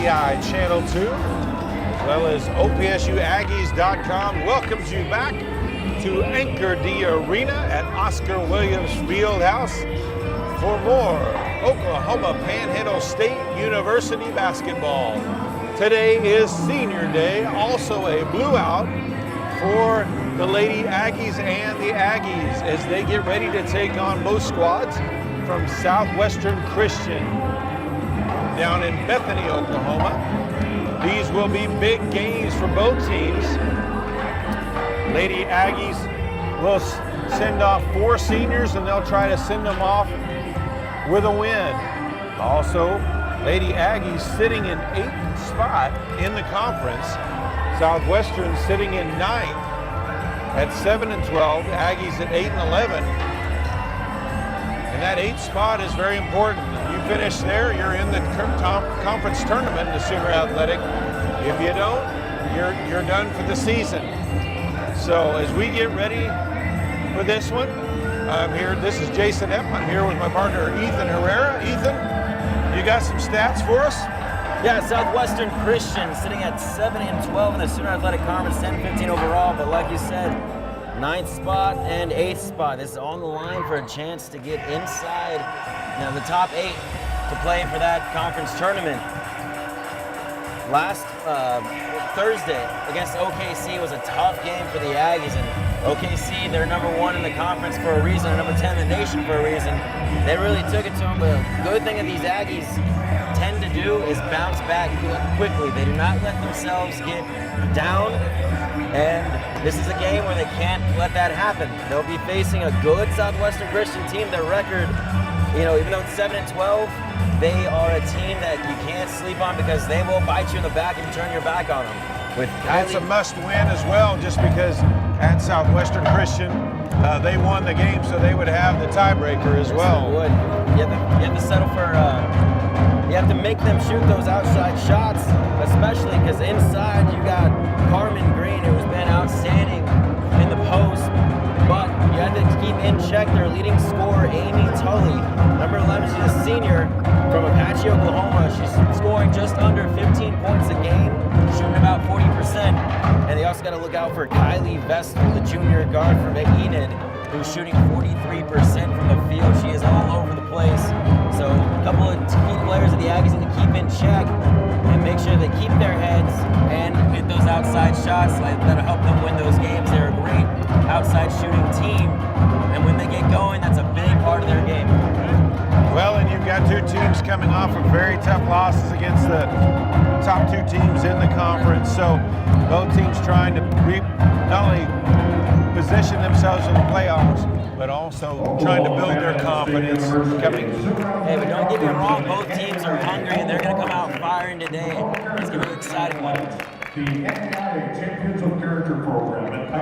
PTCI Channel 2, as well as OPSUAggies.com, welcomes you back to Anchor D Arena at Oscar Williams Fieldhouse for more Oklahoma Panhandle State University basketball. Today is Senior Day, also a blue out for the Lady Aggies and the Aggies as they get ready to take on both squads from Southwestern Christian down in Bethany, Oklahoma. These will be big games for both teams. Lady Aggies will send off 4 seniors and they'll try to send them off with a win. Also, Lady Aggies sitting in 8th spot in the conference. Southwestern sitting in 9th at 7-12. Aggies at 8-11. And that 8th spot is very important. You finish there, you're in the conference tournament in the Sooner Athletic. If you don't, you're done for the season. So as we get ready for this one, I'm here. This is Jason Epp. I'm here with my partner Ethan Herrera. Ethan, you got some stats for us? Yeah, Southwestern Christian sitting at 7-12 in the Sooner Athletic Conference, 10-15 overall. But like you said, 9th spot and 8th spot. This is on the line for a chance to get inside the top 8 to play for that conference tournament. Last Thursday against OKC was a tough game for the Aggies, and OKC, they're number 1 in the conference for a reason, number 10 in the nation for a reason. They really took it to them, but a good thing that these Aggies tend to do is bounce back quickly. They do not let themselves get down, and this is a game where they can't let that happen. They'll be facing a good Southwestern Christian team. Their record, even though it's 7-12, they are a team that you can't sleep on because they will bite you in the back if you turn your back on them. It's a must win as well, just because at Southwestern Christian, they won the game, so they would have the tiebreaker as well. You have to settle for, you have to make them shoot those outside shots, especially because inside you got Carmen Green, who has been outstanding in the post, but you have to keep in check their leading scorer, Amy Tully. Number 11, she's a senior from Apache, Oklahoma. She's scoring just under 15 points a game, shooting about 40%. And they also got to look out for Kylie Vestal, the junior guard from Enid, who's shooting 43% from the field. She is all over the place. So a couple of key players of the Aggies need to keep in check and make sure they keep their heads and hit those outside shots. That'll help them win those games. They're a great outside shooting team. And when they get going, that's a big part of their game. Well, and you've got 2 teams coming off of very tough losses against the top 2 teams in the conference. So both teams trying to not only position themselves in the playoffs, but also trying to build their confidence coming. Hey, but don't get me wrong, both teams are hungry and they're going to come out firing today. It's going to be an exciting one.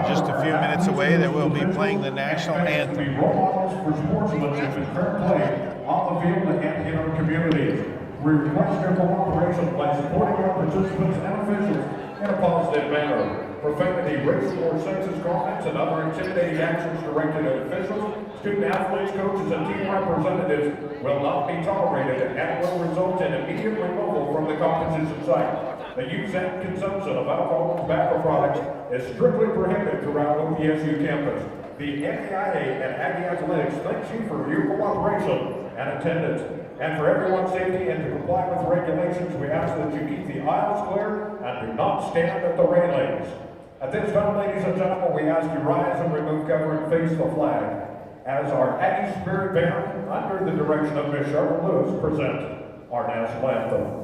Just a few minutes away, they will be playing the national anthem. For sportsmanship and fair play on the field and in our community. We request your cooperation by supporting our participants and officials in a positive manner. Profanity, racial or sexist comments, and other intimidating actions directed at officials, student athletes, coaches, and team representatives will not be tolerated and will result in immediate removal from the competition site. The use and consumption of alcohol and tobacco products is strictly prohibited throughout OPSU campus. The NAIA and Aggie Athletics thanks you for your cooperation and attendance. And for everyone's safety and to comply with regulations, we ask that you keep the aisles clear and do not stand at the railings. At this time, ladies and gentlemen, we ask you rise and remove cover and face the flag as our Aggie Spirit Band, under the direction of Miss Charlotte Lewis, present our national anthem.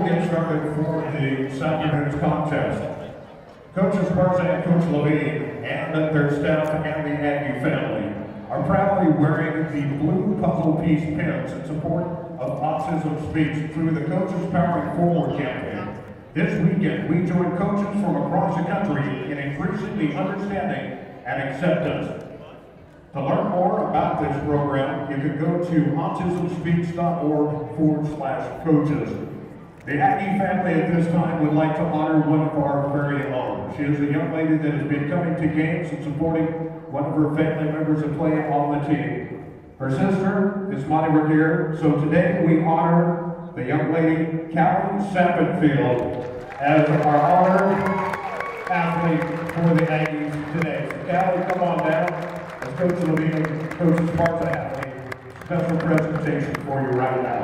we get started for the this afternoon's contest, Coaches Barza and Coach Levine and their staff and the Aggie family are proudly wearing the blue puzzle piece pins in support of Autism Speaks through the Coaches Powering Forward campaign. This weekend, we join coaches from across the country in increasing the understanding and acceptance. To learn more about this program, you can go to autismspeaks.org/coaches. The Aggie family at this time would like to honor one of our very own. She is a young lady that has been coming to games and supporting one of her family members that play on the team. Her sister is Monty Revere, so today we honor the young lady, Callie Sappenfield, as our honored athlete for the Aggies today. So Callie, come on down. As Coach Levine, Coach Barza athlete, special presentation for you right now.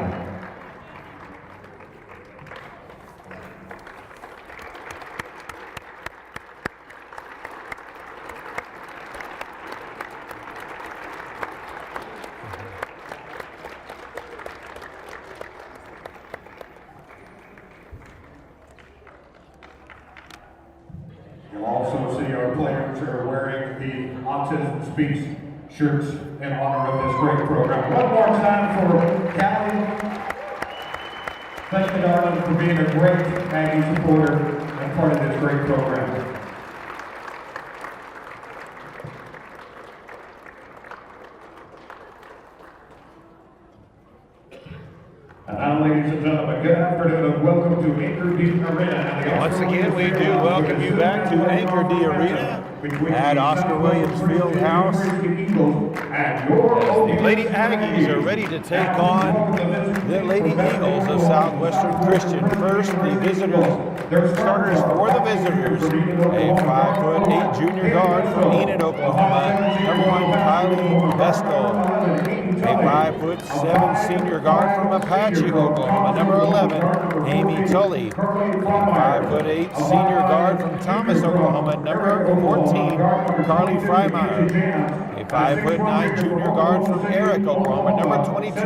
You'll also see our players are wearing the Autism Speaks shirts in honor of this great program. One more time for Callie. Thank you, darling, for being a great Aggie supporter and part of this great program. And now, ladies and gentlemen, good afternoon and welcome to Anchor D Arena. Once again, we do welcome you back to Anchor D Arena at Oscar Williams Fieldhouse. The Lady Aggies are ready to take on the Lady Eagles of Southwestern Christian. First, the starters for the visitors, a 5'8" junior guard from Enid, Oklahoma, number 1, Kylie Vestal. A 5'7" senior guard from Apache, Oklahoma, number 11, Amy Tully. A 5'8" senior guard from Thomas, Oklahoma, number 14, Carly Freimeyer. A 5'9" junior guard from Eric, Oklahoma, number 22,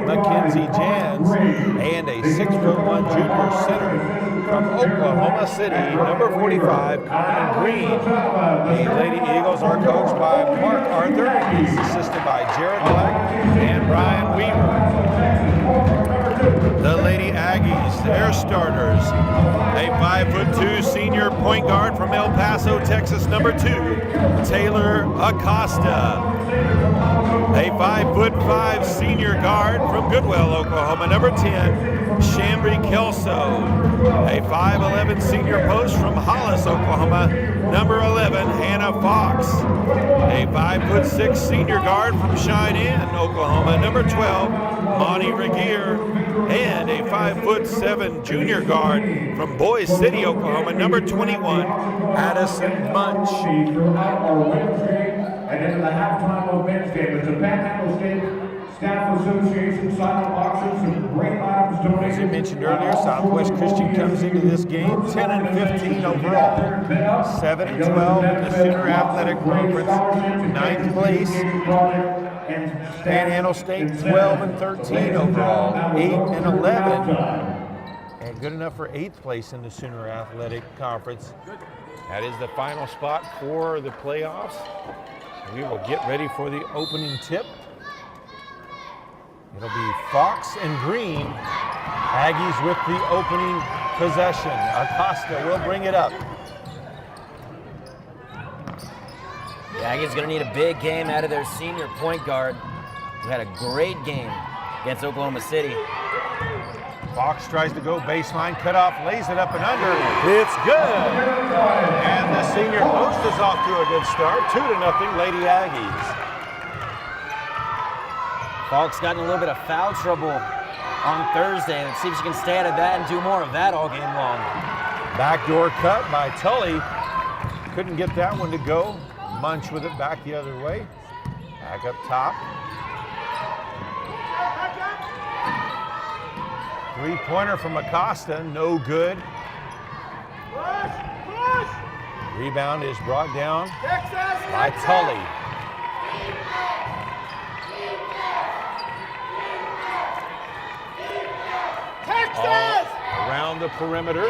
Mackenzie Jans. And a 6'1" junior center from Oklahoma City, number 45, Carmen Green. The Lady Eagles are coached by Mark Arthur. He's assisted by Jared Black and Brian Weaver. The Lady Aggies, their starters, a 5'2" senior point guard from El Paso, Texas, number 2, Taylor Acosta. A 5'5" senior guard from Goodwell, Oklahoma, number 10, Chambry Kelso. A 5'11" senior post from Hollis, Oklahoma, number 11, Hannah Fox. A 5'6" senior guard from Cheyenne, Oklahoma, number 12, Monty Regier. And a 5'7" junior guard from Boise City, Oklahoma, number 21, Addison Munch. And into the halftime of men's game, it's a Panhandle State Staff Association silent auction, some great items donated. As I mentioned earlier, Southwest Christian comes into this game 10-15 overall, 7-12 in the Sooner Athletic Conference, 9th place. Panhandle State 12-13 overall, 8-11, and good enough for 8th place in the Sooner Athletic Conference. That is the final spot for the playoffs. We will get ready for the opening tip. It'll be Fox and Green. Aggies with the opening possession. Acosta will bring it up. The Aggies going to need a big game out of their senior point guard, who had a great game against Oklahoma City. Fox tries to go baseline, cut off, lays it up and under. It's good. And the senior post is off to a good start. 2-0 Lady Aggies. Fox got in a little bit of foul trouble on Thursday. Let's see if she can stay out of that and do more of that all game long. Backdoor cut by Tully. Couldn't get that one to go. Munch with it back the other way. Back up top. Three-pointer from Acosta, no good. Rebound is brought down by Tully. around the perimeter.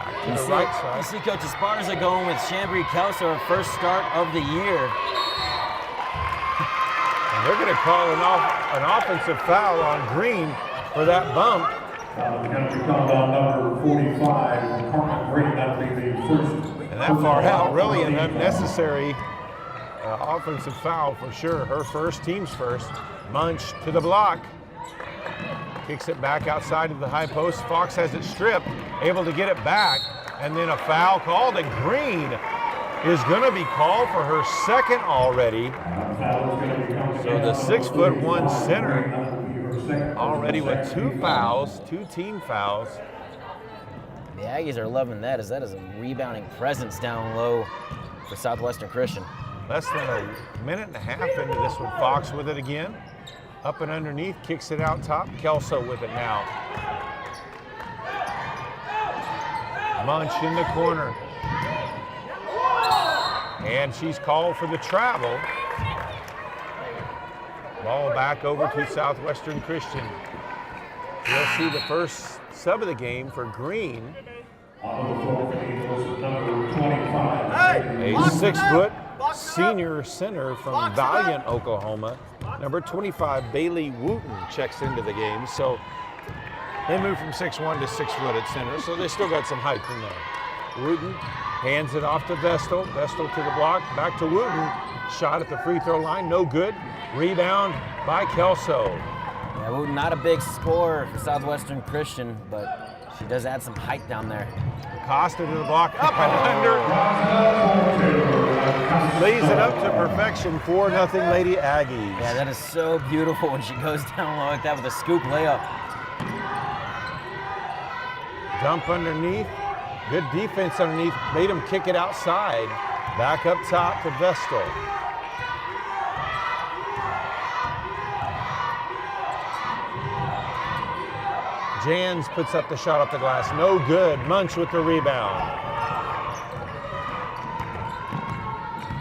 Back to the right side. You see Coach Esparza going with Chambry Kelso, her first start of the year. And they're going to call an offensive foul on Green for that bump. It's going to be called on number 45, Carmen Green. That'll be the first. And that far out, really an unnecessary offensive foul for sure. Her first, team's first. Munch to the block. Kicks it back outside of the high post. Fox has it stripped, able to get it back. And then a foul called, and Green is going to be called for her second already. So the 6'1" center already with 2 fouls, 2 team fouls. The Aggies are loving that, as that is a rebounding presence down low for Southwestern Christian. Less than a minute and a half into this one. Fox with it again. Up and underneath, kicks it out top. Kelso with it now. Munch in the corner. And she's called for the travel. Ball back over to Southwestern Christian. We'll see the first sub of the game for Green. On the floor for the Eagles, number 25. A 6-foot senior center from Valiant, Oklahoma. Number 25, Bailey Wooten, checks into the game. So they moved from 6'1" to 6 foot at center, so they still got some height in there. Wooten hands it off to Vestal. Vestal to the block, back to Wooten. Shot at the free throw line, no good. Rebound by Kelso. Yeah, Wooten, not a big scorer for Southwestern Christian, but she does add some height down there. Costa to the block, up and under. Lays it up to perfection, 4-0 Lady Aggies. Yeah, that is so beautiful when she goes down low like that with a scoop layup. Dump underneath, good defense underneath, made them kick it outside. Back up top to Vestal. Jans puts up the shot off the glass, no good. Munch with the rebound.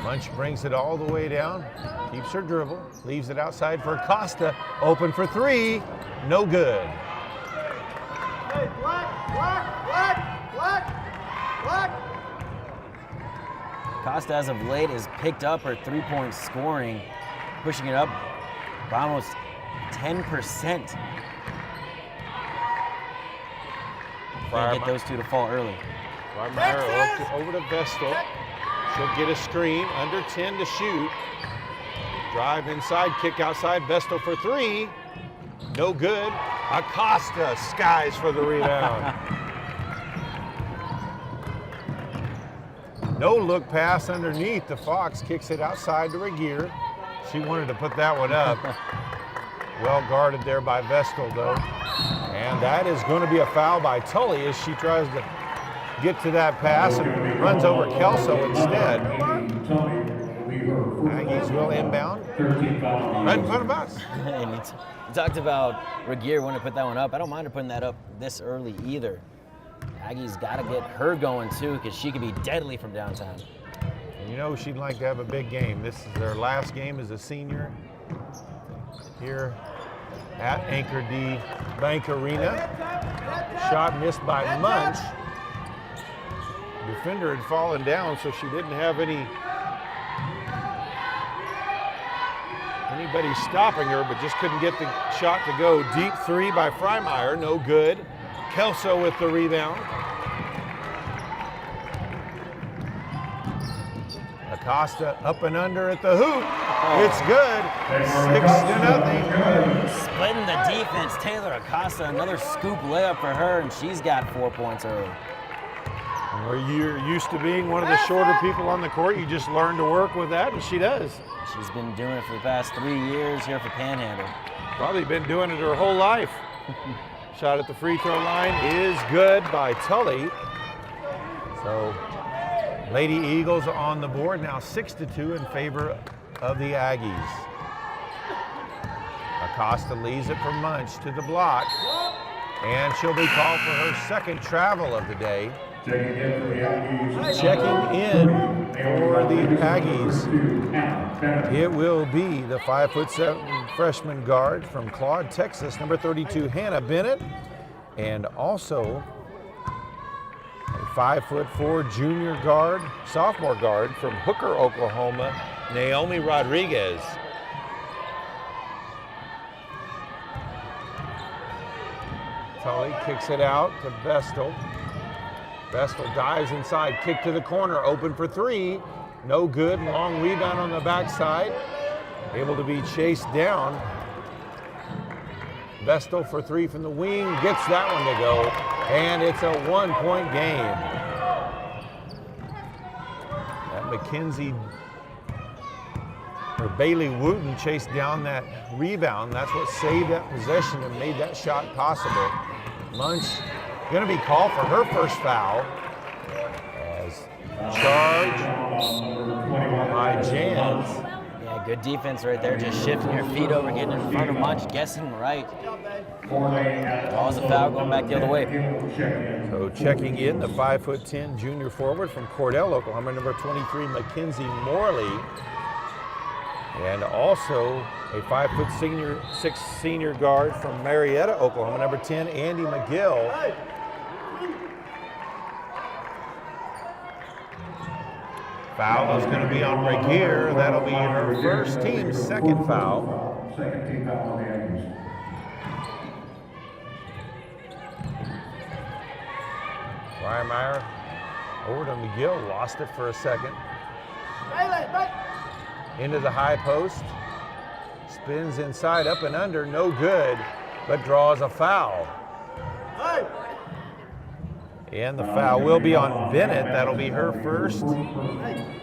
Munch brings it all the way down, keeps her dribble, leaves it outside for Costa, open for 3, no good. Hey, black. Costa, as of late, has picked up her three-point scoring, pushing it up by almost 10%. Trying to get those two to fall early. Frymire over to Vestal. She'll get a screen, under 10 to shoot. Drive inside, kick outside, Vestal for 3. No good. Acosta skies for the rebound. No look pass underneath. The Fox kicks it outside to Regier. She wanted to put that one up. Well guarded there by Vestal though. And that is going to be a foul by Tully as she tries to get to that pass and runs over Kelso instead. Aggies will inbound. Right in front of us. And you talked about Regier wanting to put that one up. I don't mind her putting that up this early either. Aggies got to get her going too, because she can be deadly from downtown. And you know she'd like to have a big game. This is their last game as a senior here at Anchor D Bank Arena. Shot missed by Munch. Defender had fallen down, so she didn't have anybody stopping her, but just couldn't get the shot to go. Deep 3 by Frymire, no good. Kelso with the rebound. Acosta up and under at the hoop. It's good. 6-0. Splitting the defense. Taylor Acosta, another scoop layup for her, and she's got 4 points early. Where you're used to being one of the shorter people on the court, you just learn to work with that, and she does. She's been doing it for the past 3 years here for Panhandle. Probably been doing it her whole life. Shot at the free throw line is good by Tully. So Lady Eagles on the board, now 6-2 in favor of the Aggies. Acosta leaves it for Munch to the block, and she'll be called for her second travel of the day. Checking in for the Aggies. Checking in for the Aggies. It will be the 5'7" freshman guard from Claude, Texas, number 32, Hannah Bennett, and also a 5'4" junior guard, sophomore guard from Hooker, Oklahoma, Naomi Rodriguez. Tully kicks it out to Vestal. Vestal dives inside, kick to the corner, open for three. No good, long rebound on the backside. Able to be chased down. Vestal for three from the wing, gets that one to go, and it's a 1-point game. That Mackenzie, or Bailey Wooten chased down that rebound. That's what saved that possession and made that shot possible. Munch going to be called for her first foul as charge by Jans. Yeah, good defense right there, just shifting your feet over, getting in front of Munch, guessing right. Draws a foul, going back the other way. So checking in, the 5'10" junior forward from Cordell, Oklahoma, number 23, Mackenzie Morley. And also a 5'6" senior guard from Marietta, Oklahoma, number 10, Andy McGill. Foul is going to be on Regier. That'll be her first team's second foul. Second team foul on the Aggies. Reimeyer over to McGill, lost it for a second. Into the high post, spins inside, up and under, no good, but draws a foul. And the foul will be on Bennett. That'll be her first,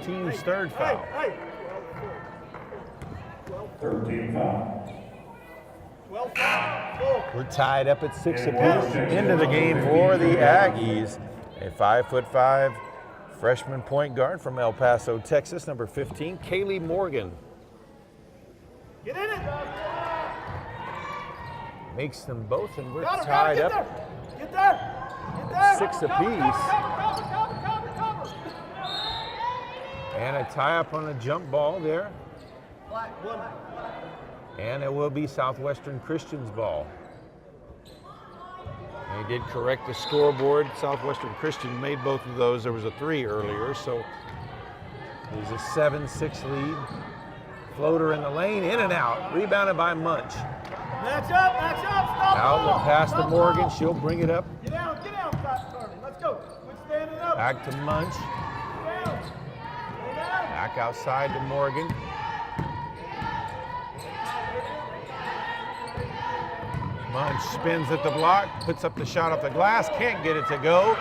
team's third foul. 13 foul. We're tied up at 6 apiece. Into the game for the Aggies. A 5'5" freshman point guard from El Paso, Texas, number 15, Kaylee Morgan. Get in it! Makes them both, and we're Got her, tied get up there! Get there! Get there! 6 Cover, apiece. cover. And a tie-up on a jump ball there. Black, one. And it will be Southwestern Christian's ball. They did correct the scoreboard. Southwestern Christian made both of those. There was a 3 earlier, so it was a 7-6 lead. Floater in the lane, in and out. Rebounded by Munch. Match up, stop the Outlet ball. pass to Stop the Morgan. ball. She'll bring it up. Get down, fast Carmen. Let's go. Quit standing up. Back to Munch. Get down. Lay down. Back outside to Morgan. Munch spins at the block, puts up the shot off the glass, can't get it to go.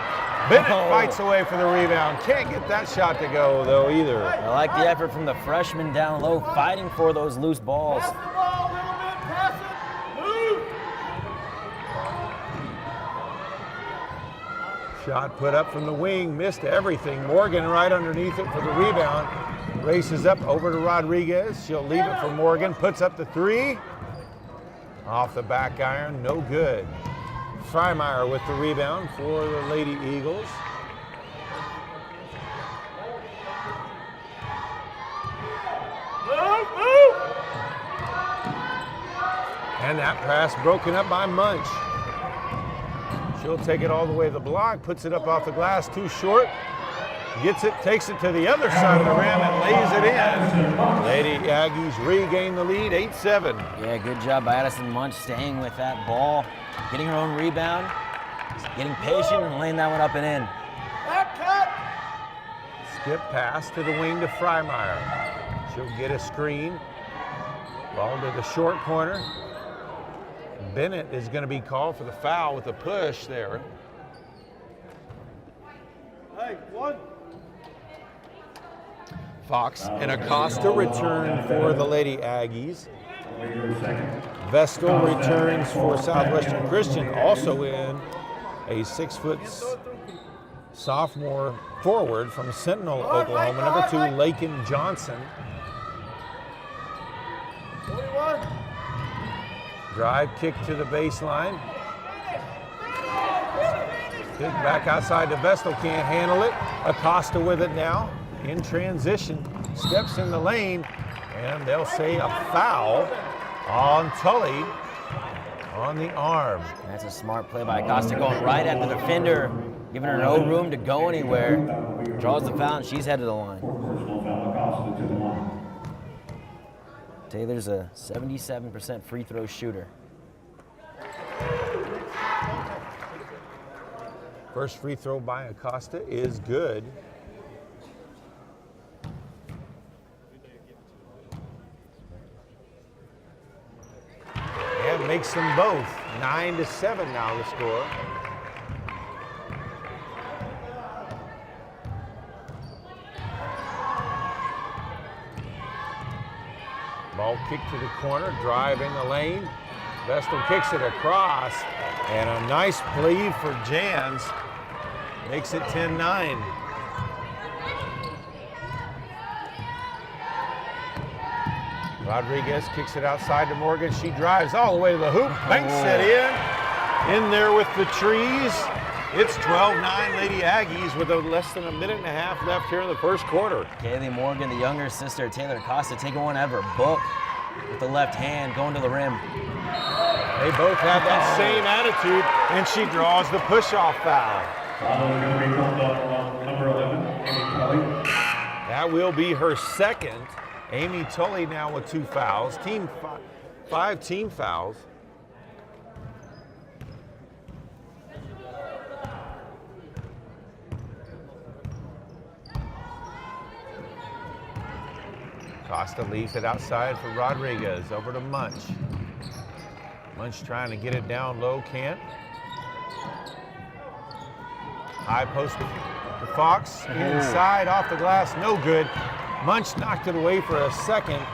Bennett fights away for the rebound. Can't get that shot to go, though, either. I like the effort from the freshman down low, fighting for those loose balls. Pass the ball a little bit. Pass it. Move. Shot put up from the wing, missed everything. Morgan right underneath it for the rebound. Races up over to Rodriguez. She'll leave it for Morgan, puts up the 3. Off the back iron, no good. Freimeyer with the rebound for the Lady Eagles. Move. And that pass broken up by Munch. She'll take it all the way to the block, puts it up off the glass, too short. Gets it, takes it to the other side of the rim and lays it in. Lady Aggies regain the lead, 8-7. Yeah, good job by Addison Munch staying with that ball, getting her own rebound, getting patient and laying that one up and in. Back cut. Skip pass to the wing to Freimeyer. She'll get a screen. Ball to the short corner. Bennett is going to be called for the foul with a push there. Hey, one. Fox and Acosta return for the Lady Aggies. Vestal returns for Southwestern Christian, also in a 6-foot sophomore forward from Sentinel, Oklahoma, number 2, Lakin Johnson. 41. Drive kick to the baseline. Kick back outside to Vestal, can't handle it. Acosta with it now. in transition, steps in the lane, and they'll say a foul on Tully on the arm. That's a smart play by Acosta, going right at the defender, giving her no room to go anywhere. Draws the foul, and she's headed to the line. Personal foul, Acosta to the line. Taylor's a 77% free throw shooter. First free throw by Acosta is good. And makes them both. 9-7 now the score. Ball kicked to the corner, driving the lane. Vestal kicks it across, and a nice play for Jans. Makes it 10-9. Rodriguez kicks it outside to Morgan. She drives all the way to the hoop, banks it in there with the trees. It's 12-9 Lady Aggies with less than a minute and a half left here in the first quarter. Kaylee Morgan, the younger sister of Taylor Acosta, taking one out of her book with the left hand, going to the rim. They both have that same attitude, and she draws the push-off foul. Number 11, Amy Tully. That will be her second. Amy Tully now with 2 fouls. Five team fouls. Costa leaves it outside for Rodriguez. Over to Munch. Munch trying to get it down low, can't. High post to Fox. Inside, off the glass, no good. Munch knocked it away for a second,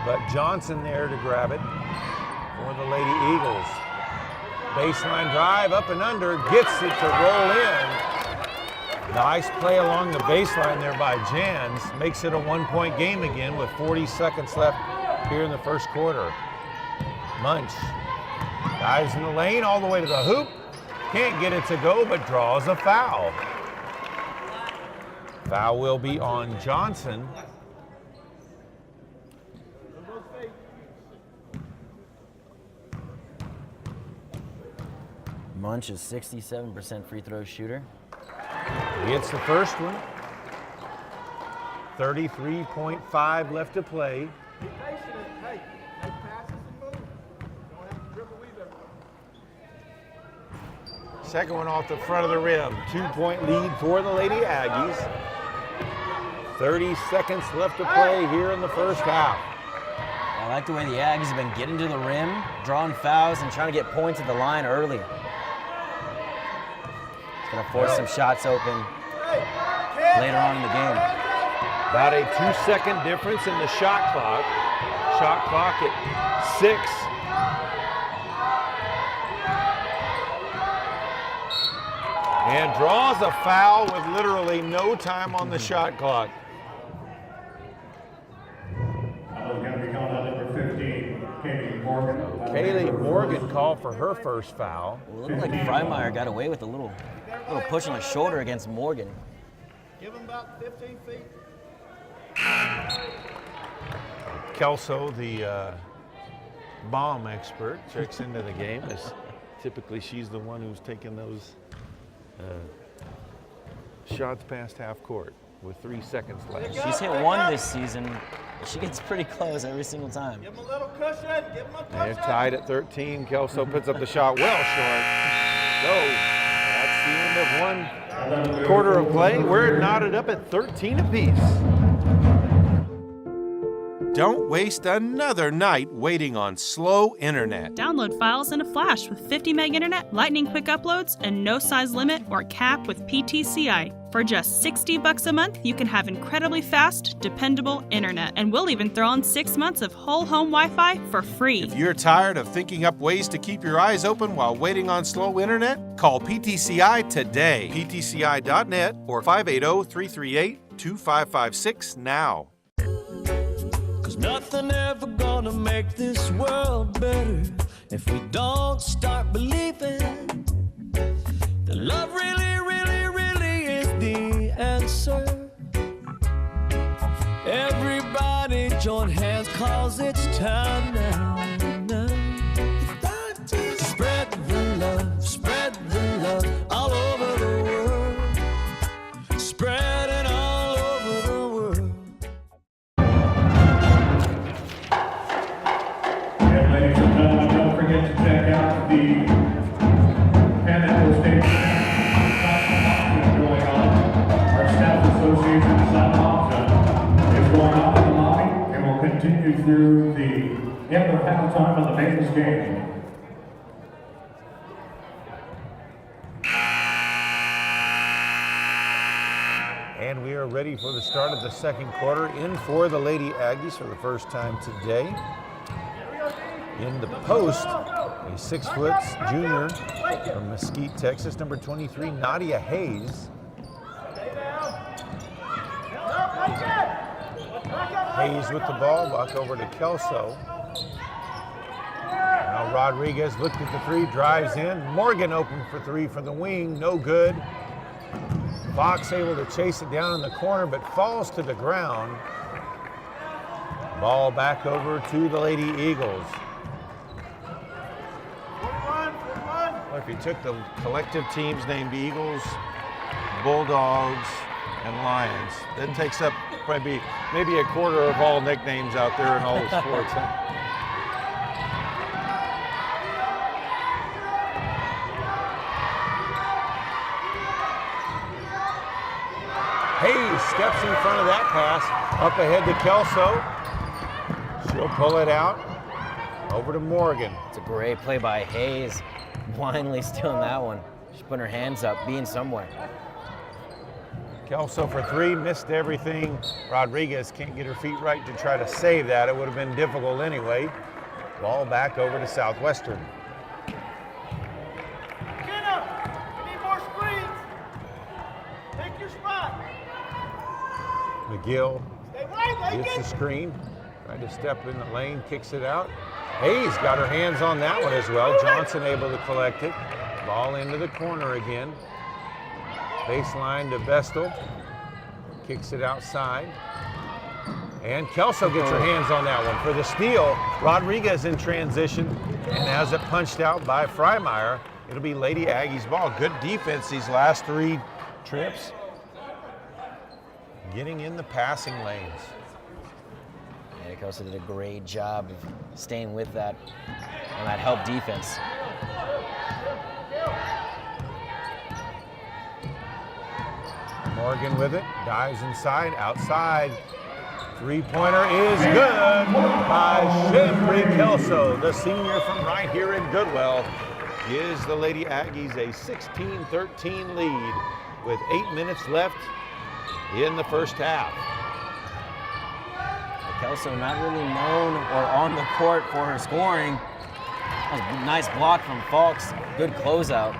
but Johnson there to grab it for the Lady Eagles. Baseline drive, up and under, gets it to roll in. Nice play along the baseline there by Jans. Makes it a 1-point game again with 40 seconds left here in the first quarter. Munch dives in the lane all the way to the hoop. Can't get it to go, but draws a foul. Foul will be on Johnson. Munch is 67% free throw shooter. Gets the first one. 33.5 left to play. Be patient and hey, make passes and move. Don't have to dribble either. Second one off the front of the rim. 2-point lead for the Lady Aggies. 30 seconds left to play here in the first half. I like the way the Aggies have been getting to the rim, drawing fouls, and trying to get points at the line early. It's going to force some shots open later on in the game. About a 2-second difference in the shot clock. Shot clock at 6. And draws a foul with literally no time on the shot clock. Going to be called out number 15, Kaylee Morgan. Kaylee Morgan called for her first foul. It looked like Freimeyer got away with a little push on the shoulder against Morgan. Give him about 15 feet. Kelso, the bomb expert, checks into the game. As typically, she's the one who's taking those shots past half court with 3 seconds left. She's hit one this season. She gets pretty close every single time. Give him a little cushion. Give him a cushion. They're tied at 13. Kelso puts up the shot well short. So that's the end of one quarter of play. We're knotted up at 13 apiece. Don't waste another night waiting on slow internet. Download files in a flash with 50 meg internet, lightning quick uploads, and no size limit or cap with PTCI. For just $60 a month, you can have incredibly fast, dependable internet. And we'll even throw in 6 months of whole home Wi-Fi for free. If you're tired of thinking up ways to keep your eyes open while waiting on slow internet, call PTCI today. PTCI.net or 580-338-2556 now. Nothing ever gonna make this world better if we don't start believing that love really, really, really is the answer. Everybody join hands, 'cause it's time now. Spread the love all over the world. Spread it all over the world. And ladies and gentlemen, don't forget to check out the Panhandle Station auction going on. Our staff association silent auction is going on in the lobby and will continue through the end of halftime of the men's game. And we are ready for the start of the second quarter. In for the Lady Aggies for the first time today. In the post, a 6-foot junior from Mesquite, Texas, number 23, Nadia Hayes. Hayes with the ball, walk over to Kelso. Now Rodriguez looked at the three, drives in. Morgan open for three for the wing, no good. Fox able to chase it down in the corner, but falls to the ground. Ball back over to the Lady Eagles. Well, if you took the collective teams named Eagles, Bulldogs, and Lions, that takes up maybe a quarter of all nicknames out there in all the sports. Huh? Hayes steps in front of that pass, up ahead to Kelso. She'll pull it out, over to Morgan. It's a great play by Hayes, blindly stealing that one. She's putting her hands up, being somewhere. Kelso for three, missed everything. Rodriguez can't get her feet right to try to save that. It would have been difficult anyway. Ball back over to Southwestern. McKenna, we need more screens. Take your spot. McGill Stay right, gets the Lincoln. screen, tried to step in the lane, kicks it out. Hayes got her hands on that one as well. Johnson able to collect it. Ball into the corner again. Baseline to Vestal, kicks it outside. And Kelso gets her hands on that one for the steal. Rodriguez in transition and has it punched out by Freimeyer. It'll be Lady Aggies ball. Good defense these last three trips. Getting in the passing lanes. Yeah, Kelso did a great job of staying with that and that help defense. Morgan with it, dives inside, outside. Three-pointer is good by Shambry Kelso, the senior from right here in Goodwell. Gives the Lady Aggies a 16-13 lead with 8 minutes left in the first half. Kelso not really known or on the court for her scoring. That was a nice block from Falks, good closeout.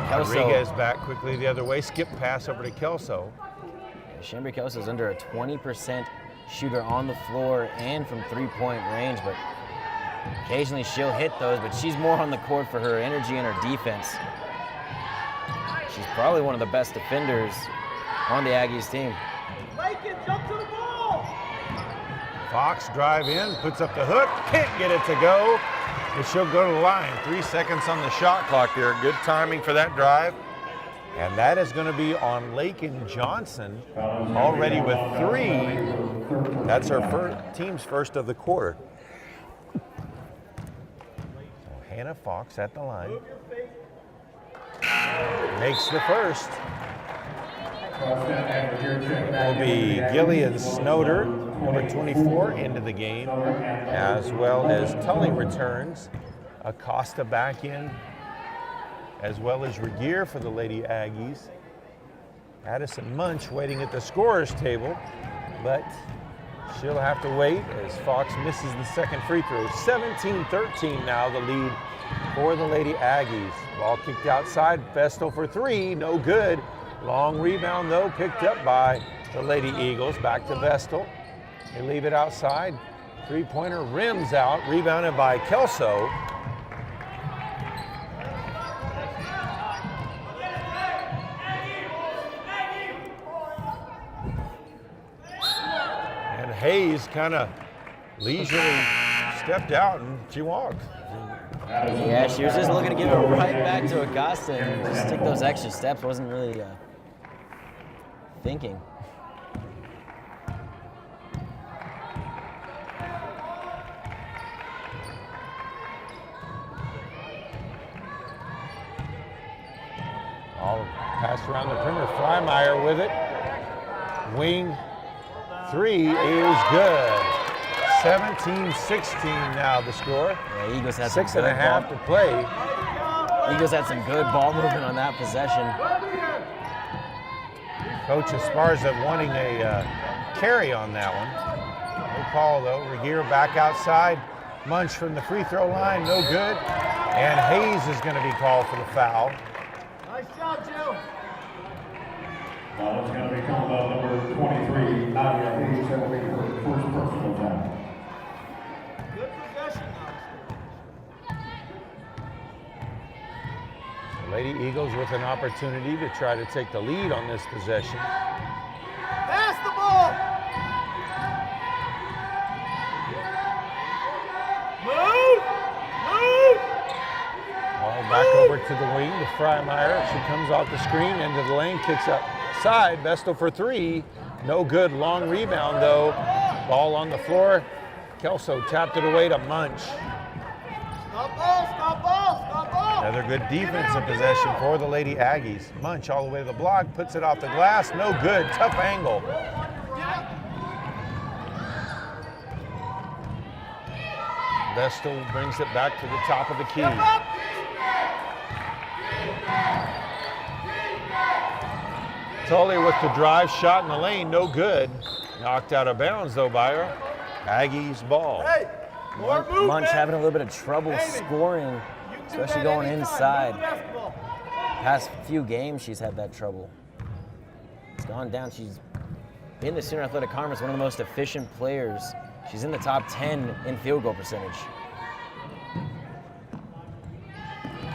Rodriguez back quickly the other way, skip pass over to Kelso. Shambry Kelso is under a 20% shooter on the floor and from three-point range, but occasionally she'll hit those, but she's more on the court for her energy and her defense. She's probably one of the best defenders on the Aggies team. Lincoln, jump to the ball. Fox drive in, puts up the hook, can't get it to go. But she'll go to the line. 3 seconds on the shot clock there. Good timing for that drive. And that is going to be on Lakin Johnson, already with 3. That's our team's first of the quarter. So Hannah Fox at the line. Makes the first. Will be Gillian Snowder, number 24, into the game, as well as Tully returns. Acosta back in, as well as Regier for the Lady Aggies. Addison Munch waiting at the scorer's table, but she'll have to wait as Fox misses the second free throw. 17-13 now the lead for the Lady Aggies. Ball kicked outside, Vestal for 3, no good. Long rebound though, picked up by the Lady Eagles. Back to Vestal. They leave it outside. Three-pointer rims out, rebounded by Kelso. Hayes kind of leisurely stepped out and she walked. Yeah, she was just looking to give it right back to Acosta and just take those extra steps. Wasn't really thinking. All passed around the perimeter. Freimeyer with it. Wing 3 is good. 17-16 now the score. Yeah, Eagles had 6.5 to play. Eagles had some good ball movement on that possession. Coach Esparza wanting a carry on that one. No call though. Regier back outside. Munch from the free throw line, no good. And Hayes is going to be called for the foul. Nice job, Joe. It's going to be called number 23, Nadia Hayes. That will be her first personal foul. Good possession now. Lady Eagles with an opportunity to try to take the lead on this possession. Pass the ball. Move. Ball back over to the wing to Freimeyer. She comes off the screen into the lane, kicks outside. Vestal for 3. No good. Long rebound though. Ball on the floor. Kelso tapped it away to Munch. Stop ball. Stop ball. Stop ball. Another good defensive possession for the Lady Aggies. Munch all the way to the block, puts it off the glass. No good. Tough angle. Vestal brings it back to the top of the key. Tully with the drive shot in the lane, no good. Knocked out of bounds though by her. Aggies ball. Hey, more movement. Munch having a little bit of trouble scoring, especially going inside. Past few games, she's had that trouble. It's gone down. She's in the Sooner Athletic Conference, one of the most efficient players. She's in the top 10 in field goal percentage.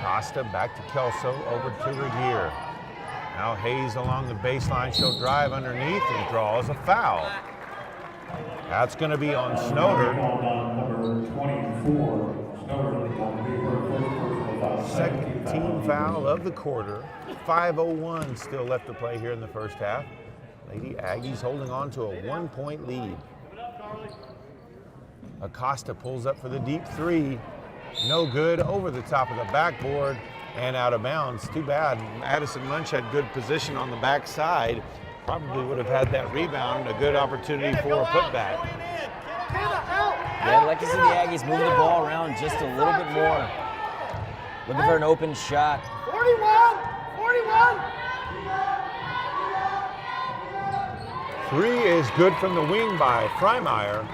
Costa back to Kelso, over to Regier. Now Hayes along the baseline. She'll drive underneath and draws a foul. That's going to be on Snoder. Number 24, Snoder. Second team foul of the quarter. 5:01 still left to play here in the first half. Lady Aggies holding on to a 1-point lead. Acosta pulls up for the deep 3. No good. Over the top of the backboard and out of bounds. Too bad. Addison Munch had good position on the backside. Probably would have had that rebound. A good opportunity for a putback. Yeah, I'd like to see the Aggies move the ball around just a little bit more. Looking for an open shot. 41. 3 is good from the wing by Freimeyer.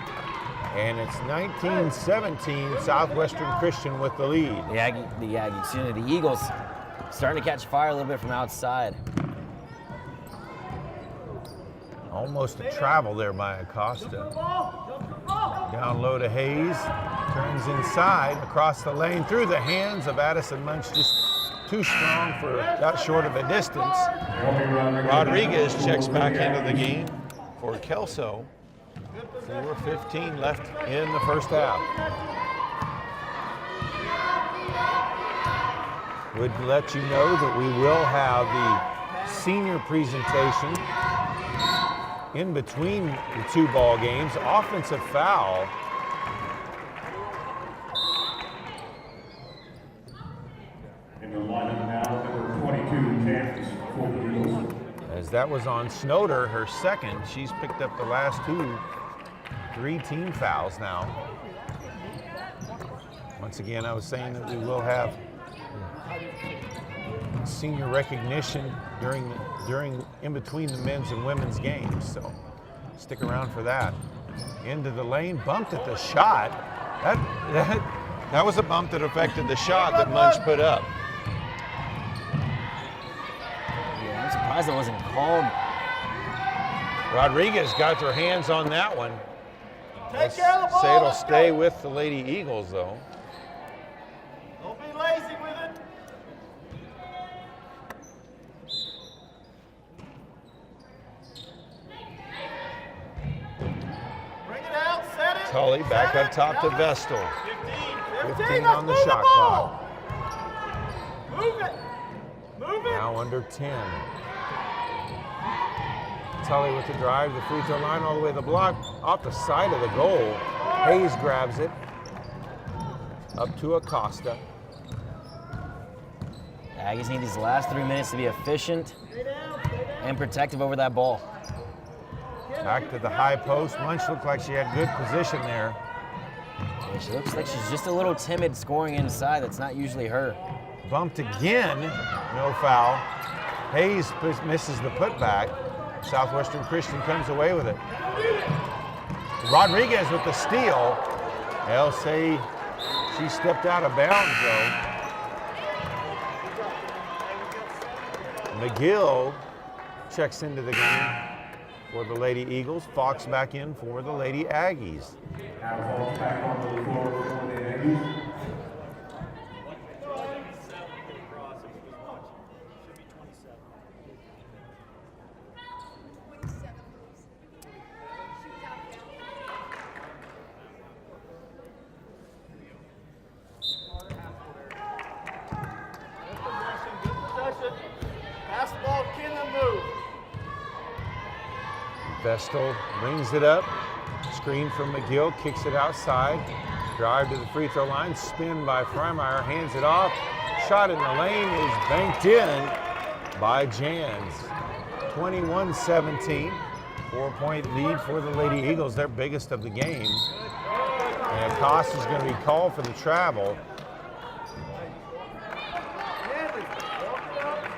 And it's 19-17, Southwestern Christian with the lead. The Eagles starting to catch fire a little bit from outside. Almost a travel there by Acosta. Down low to Hayes, turns inside, across the lane, through the hands of Addison Munch, just too strong for that short of a distance. Rodriguez checks back into the game for Kelso. 4:15 left in the first half. Would let you know that we will have the senior presentation in between the 2 ball games. Offensive foul. In the lineup now, number 22, Kansas for the Eagles. As that was on Snoder, her second. She's picked up the last 3 team fouls now. Once again, I was saying that we will have senior recognition in between the men's and women's games, so stick around for that. Into the lane, bumped at the shot. That was a bump that affected the shot that Munch put up. Yeah, I'm surprised it wasn't called. Rodriguez got their hands on that one. Take care of the ball. Say it'll Let's stay go. with the Lady Eagles, though. Don't be lazy with it. Tully back up top to Vestal. 15 let's on the move shot ball. clock. Move it. Move it. Now under 10. Tully with the drive, the free throw line all the way to the block, off the side of the goal. Hayes grabs it. Up to Acosta. Aggies need these last 3 minutes to be efficient and protective over that ball. Back to the high post. Munch looked like she had good position there. Yeah, she looks like she's just a little timid scoring inside. That's not usually her. Bumped again, no foul. Hayes misses the putback. Southwestern Christian comes away with it. Rodriguez with the steal. They'll say she stepped out of bounds though. McGill checks into the game for the Lady Eagles. Fox back in for the Lady Aggies. Now Fox back onto the floor for the Aggies. Pass the ball to Kenna, move. Vestal brings it up. Screen from McGill, kicks it outside. Drive to the free throw line, spin by Freimeyer, hands it off. Shot in the lane is banked in by Jans. 21-17, 4-point lead for the Lady Eagles, their biggest of the game. And Acosta's going to be called for the travel.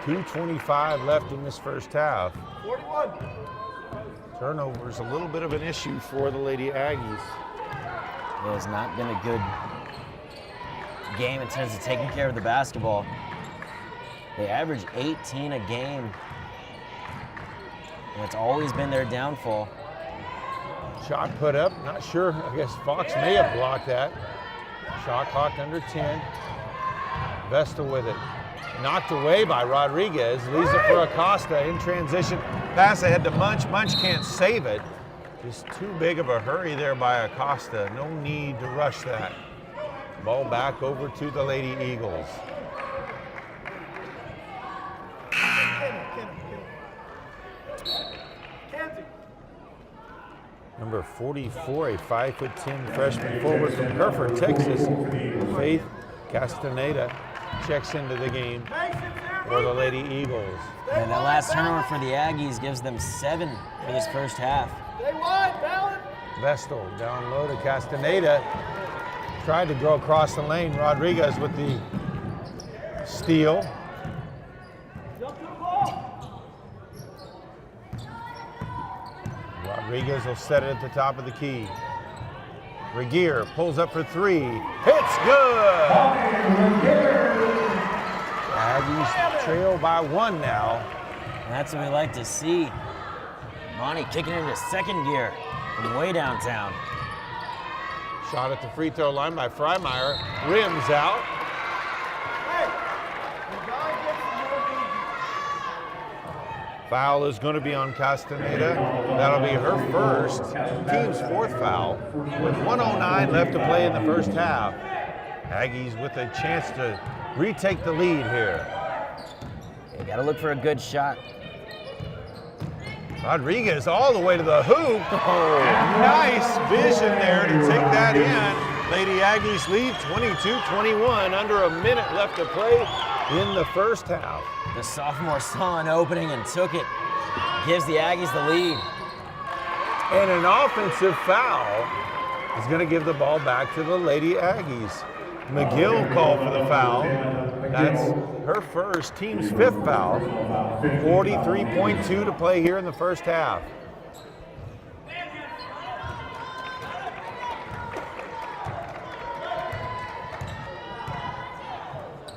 2:25 left in this first half. 41. Turnover's a little bit of an issue for the Lady Aggies. It has not been a good game in terms of taking care of the basketball. They average 18 a game, and it's always been their downfall. Shot put up, not sure. I guess Fox may have blocked that. Shot clock under 10. Vestal with it. Knocked away by Rodriguez. Leaves it for Acosta in transition. Pass ahead to Munch. Munch can't save it. Just too big of a hurry there by Acosta. No need to rush that. Ball back over to the Lady Eagles. Number 44, a 5'10" freshman forward from Hereford, Texas, Faith Castaneda checks into the game for the Lady Eagles. And that last turnover for the Aggies gives them 7 for this first half. Stay wide, Ballard. Vestal down low to Castaneda. Tried to go across the lane. Rodriguez with the steal. Jump to the ball. Rodriguez will set it at the top of the key. Regier pulls up for 3. Hits good! Aggies trail by 1 now. And that's what we like to see. Monty kicking into second gear from way downtown. Shot at the free throw line by Freimeyer. Rims out. Hey, you gotta get some more. Foul is going to be on Castaneda. That'll be her first, team's 4th foul, with 1:09 left to play in the first half. Aggies with a chance to retake the lead here. You gotta look for a good shot. Rodriguez all the way to the hoop. Oh, nice vision there to take that in. Lady Aggies lead 22-21, under a minute left to play in the first half. The sophomore saw an opening and took it. Gives the Aggies the lead. And an offensive foul is going to give the ball back to the Lady Aggies. McGill called for the foul. That's her first, team's 5th foul. 43.2 to play here in the first half.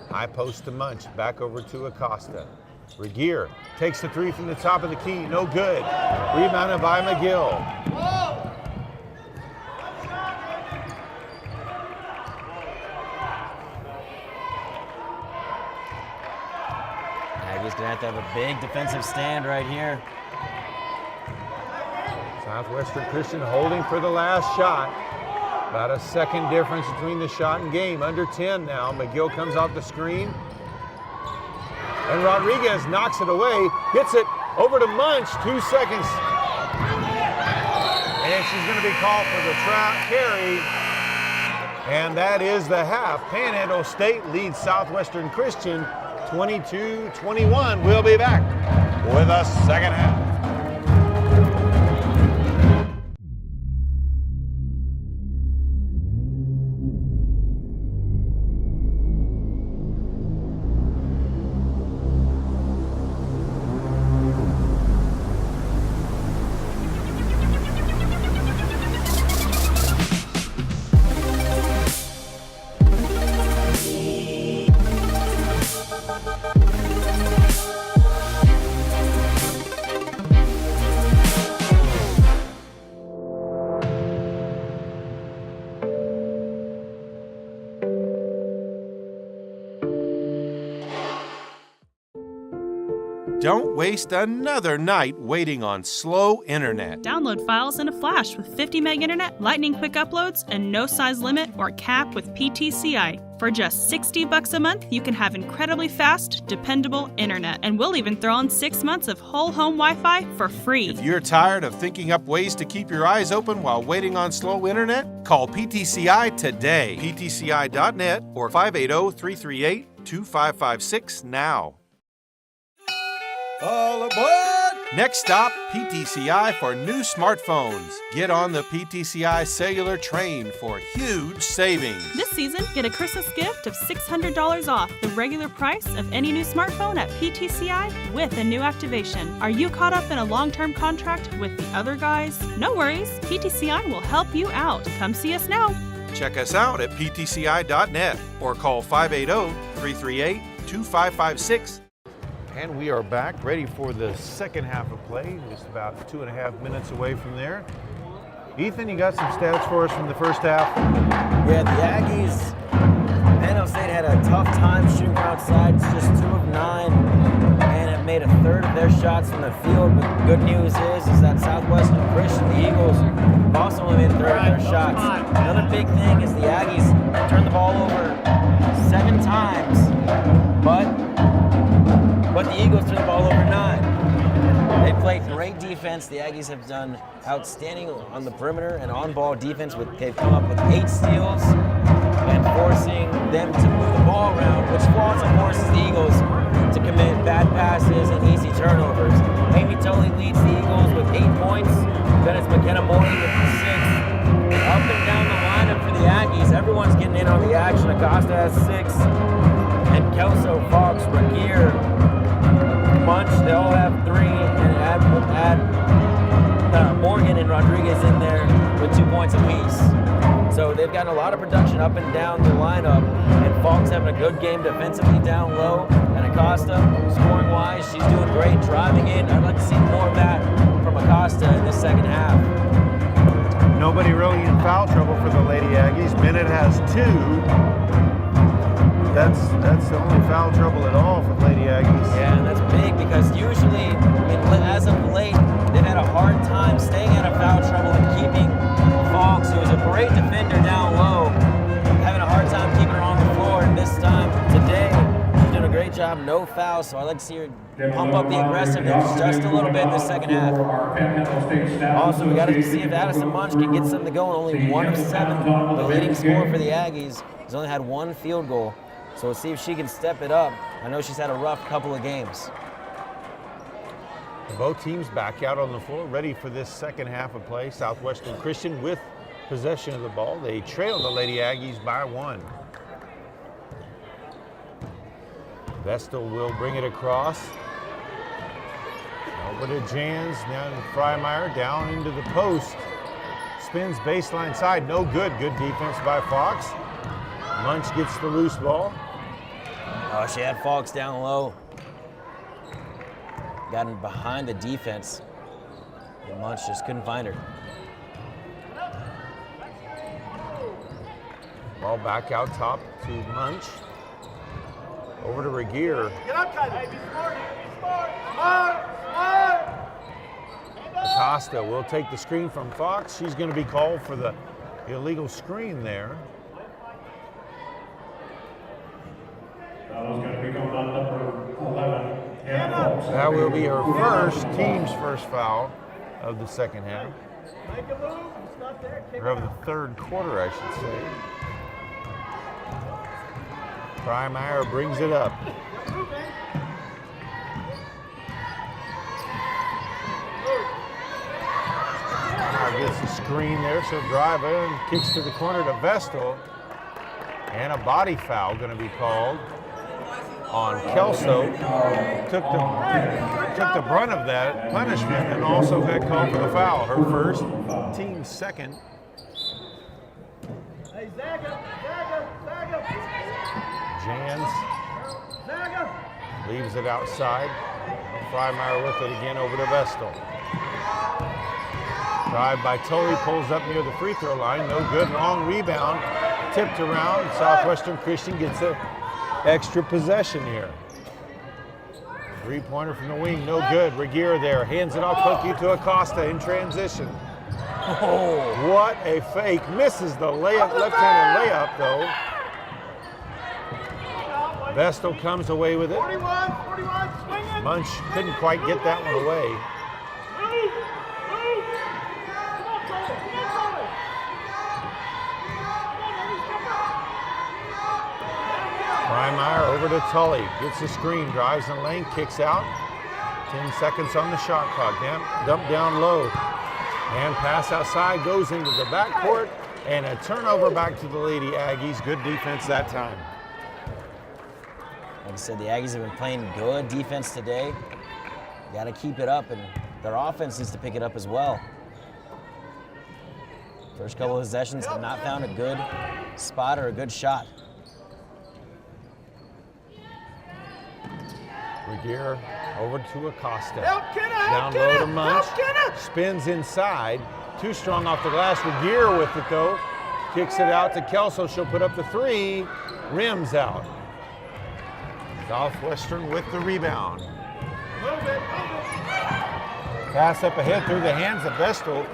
High post to Munch, back over to Acosta. Regier takes the 3 from the top of the key, no good. Rebounded by McGill. Aggies gonna have to have a big defensive stand right here. Southwestern Christian holding for the last shot. About a second difference between the shot and game. Under 10 now. McGill comes off the screen. And Rodriguez knocks it away. Gets it over to Munch. 2 seconds. And she's going to be called for the carry. And that is the half. Panhandle State leads Southwestern Christian 22-21. We'll be back with a second half. Don't waste another night waiting on slow internet. Download files in a flash with 50 meg internet, lightning quick uploads, and no size limit or cap with PTCI. For just $60 a month, you can have incredibly fast, dependable internet. And we'll even throw in 6 months of whole home Wi-Fi for free. If you're tired of thinking up ways to keep your eyes open while waiting on slow internet, call PTCI today. PTCI.net or 580-338-2556 now. All aboard! Next stop, PTCI for new smartphones. Get on the PTCI cellular train for huge savings. This season, get a Christmas gift of $600 off the regular price of any new smartphone at PTCI with a new activation. Are you caught up in a long-term contract with the other guys? No worries, PTCI will help you out. Come see us now. Check us out at PTCI.net or call 580-338-2556. And we are back, ready for the second half of play, just about 2.5 minutes away from there. Ethan, you got some stats for us from the first half? Yeah, the Aggies, Panhandle State had a tough time shooting outside. It's just 2 of 9, and it made a third of their shots from the field. But the good news is that Southwestern Christian, the Eagles, have also only made a third of their shots. Another big thing is the Aggies turned the ball over 7 times, but the Eagles turned the ball over 9. They played great defense. The Aggies have done outstanding on the perimeter and on-ball defense. They've come up with 8 steals and forcing them to move the ball around, which also forces the Eagles to commit bad passes and easy turnovers. Amy Tully leads the Eagles with 8 points. Then it's McKenna Morley with 6. Up and down the lineup for the Aggies, everyone's getting in on the action. Acosta has 6. And Kelso, Fox, Regier, Munch, they all have 3, and add Morgan and Rodriguez in there with 2 points apiece. So they've gotten a lot of production up and down the lineup, and Fox having a good game defensively down low, and Acosta, scoring-wise, she's doing great driving in. I'd like to see more of that from Acosta in the second half. Nobody really in foul trouble for the Lady Aggies. Bennett has 2. That's the only foul trouble at all for the Lady Aggies. Yeah, and that's big because usually, as of late, they've had a hard time staying out of foul trouble and keeping Fox, who is a great defender down low, having a hard time keeping her on the floor. And this time, today, she's doing a great job, no fouls, so I'd like to see her pump up the aggressiveness just a little bit in the second half. Also, we got to see if Addison Munch can get something going. Only 1 of 7, the leading scorer for the Aggies. He's only had 1 field goal. So we'll see if she can step it up. I know she's had a rough couple of games. Both teams back out on the floor, ready for this second half of play. Southwestern Christian with possession of the ball. They trail the Lady Aggies by 1. Vestal will bring it across. Over to Jans, now to Frymire, down into the post. Spins baseline side, no good. Good defense by Fox. Munch gets the loose ball. Oh, she had Fox down low. Got in behind the defense. And Munch just couldn't find her. Ball back out top to Munch. Over to Regier. Get up, Kylie. Be smart. Be smart. Smart. Smart. Acosta will take the screen from Fox. She's going to be called for the Illegal screen there. That was going to be going on number 11. And That will be her first, team's first foul of the second half. Make a move. It's not there. Kick Or of the third quarter, I should say. Freimeyer brings it up. Gets the screen there, so drive in, kicks to the corner to Vestal, and a body foul going to be called on Kelso. Took the brunt of that punishment and also got called for the foul. Her first, team second. Hey, Zaga. Jans leaves it outside. Freimeyer with it again over to Vestal. Drive by Tully, pulls up near the free throw line. No good, long rebound. Tipped around. Southwestern Christian gets an extra possession here. Three-pointer from the wing, no good. Regier there, hands it off Cookie to Acosta in transition. Oh, what a fake. Misses the layup, left-handed layup though. Vestal comes away with it. 41, swinging. Munch couldn't quite get that one away. Freimeyer over to Tully, gets the screen, drives in the lane, kicks out. 10 seconds on the shot clock. Dump down low. And pass outside, goes into the backcourt, and a turnover back to the Lady Aggies. Good defense that time. Like I said, the Aggies have been playing good defense today. You got to keep it up, and their offense needs to pick it up as well. First couple of possessions have not found a good spot or a good shot. Regier over to Acosta. Down low to Munch. Spins inside. Too strong off the glass. Regier with it though. Kicks it out to Kelso. She'll put up the three. Rims out. Southwestern with the rebound. Pass up ahead through the hands of Vestal.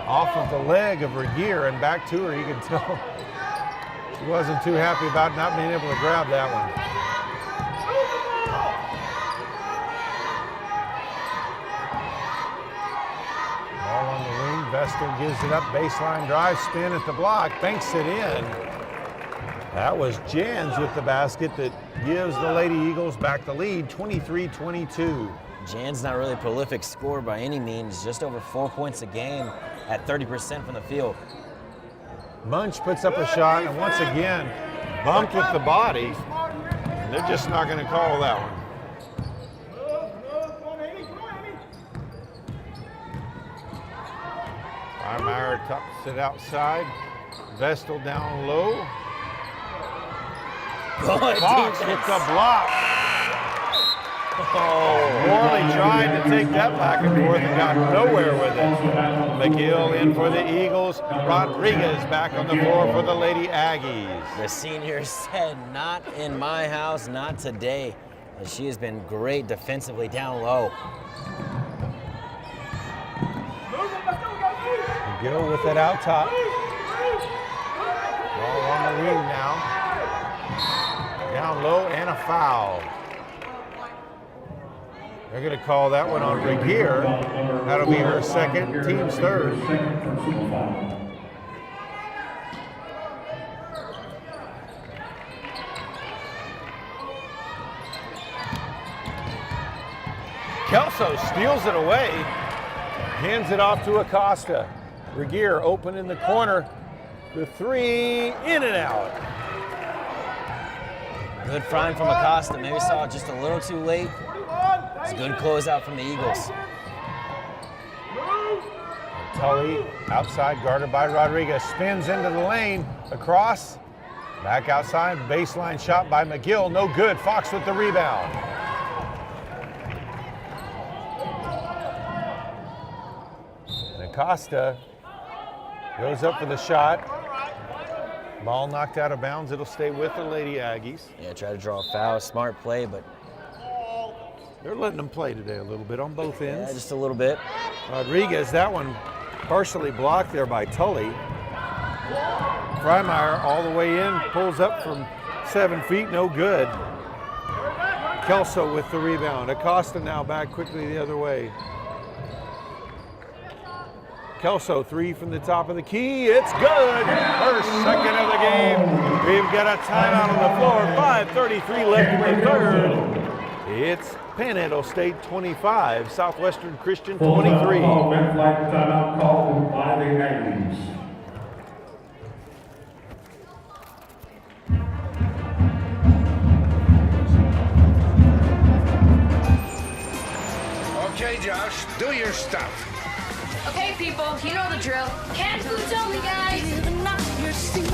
Off of the leg of Regier and back to her. You can tell she wasn't too happy about not being able to grab that one. Vestal gives it up, baseline drive, spin at the block, banks it in. That was Jans with the basket that gives the Lady Eagles back the lead, 23-22. Jan's not really a prolific scorer by any means, just over 4 points a game at 30% from the field. Munch puts up a shot and once again bumped with the body. And they're just not going to call that one. Freimeyer tucks it outside. Vestal down low. Fox with the block. Oh, Morley tried to take that back and forth and got nowhere with it. McGill in for the Eagles. Rodriguez back on the floor for the Lady Aggies. The senior said, not in my house, not today. And she has been great defensively down low. McGill with it out top. Ball on the wing now. Down low and a foul. They're going to call that one on Regier. That'll be her second, team's third. Kelso steals it away, hands it off to Acosta. Regier open in the corner. The three, in and out. Good frying from Acosta. Maybe saw it just a little too late. It's a good closeout from the Eagles. Tully outside, guarded by Rodriguez. Spins into the lane, across. Back outside, baseline shot by McGill. No good. Fox with the rebound. And Acosta goes up for the shot. Ball knocked out of bounds. It'll stay with the Lady Aggies. Yeah, try to draw a foul. Smart play, but they're letting them play today a little bit on both ends. yeah, just a little bit. Rodriguez, that one partially blocked there by Tully. Freimeyer all the way in, pulls up from 7 feet, no good. Kelso with the rebound. Acosta now back quickly the other way. Kelso, 3 from the top of the key. It's good. First, second of the game. We've got a timeout on the floor. 5:33 left in the third. It's Panhandle State 25, Southwestern Christian 23. Red flag timeout called by the Aggies. Okay, Josh, do your stuff. Okay, people, you know the drill. Can't boots only, guys. Living out your seat.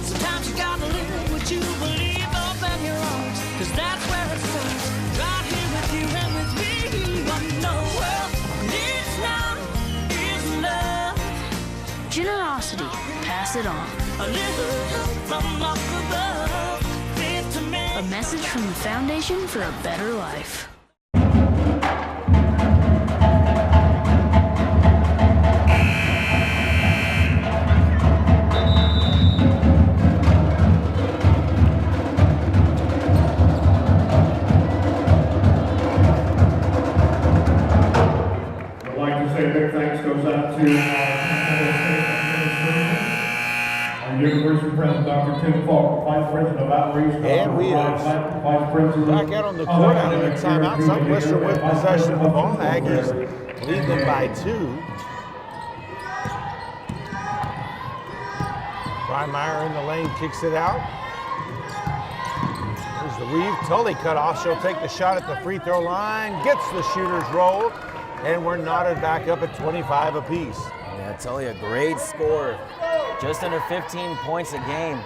Sometimes you gotta live what you believe, open your arms, 'cause that's where it starts. Right here with you and with me. What the world needs now is love. Generosity, pass it on. A little help from up above. Faith to me. A message from the Foundation for a Better Life. Big thanks goes out to our University President, Dr. Tim Falk, Vice President of Outreach. And we are Vice President. back out on the court out of the timeout. Southwestern with possession of the ball. Aggies lead them by 2. Freimeyer in the lane kicks it out. There's the weave. Tully cut off. She'll take the shot at the free throw line. Gets the shooter's roll. And we're knotted back up at 25 apiece. Yeah, Tully, a great scorer. Just under 15 points a game.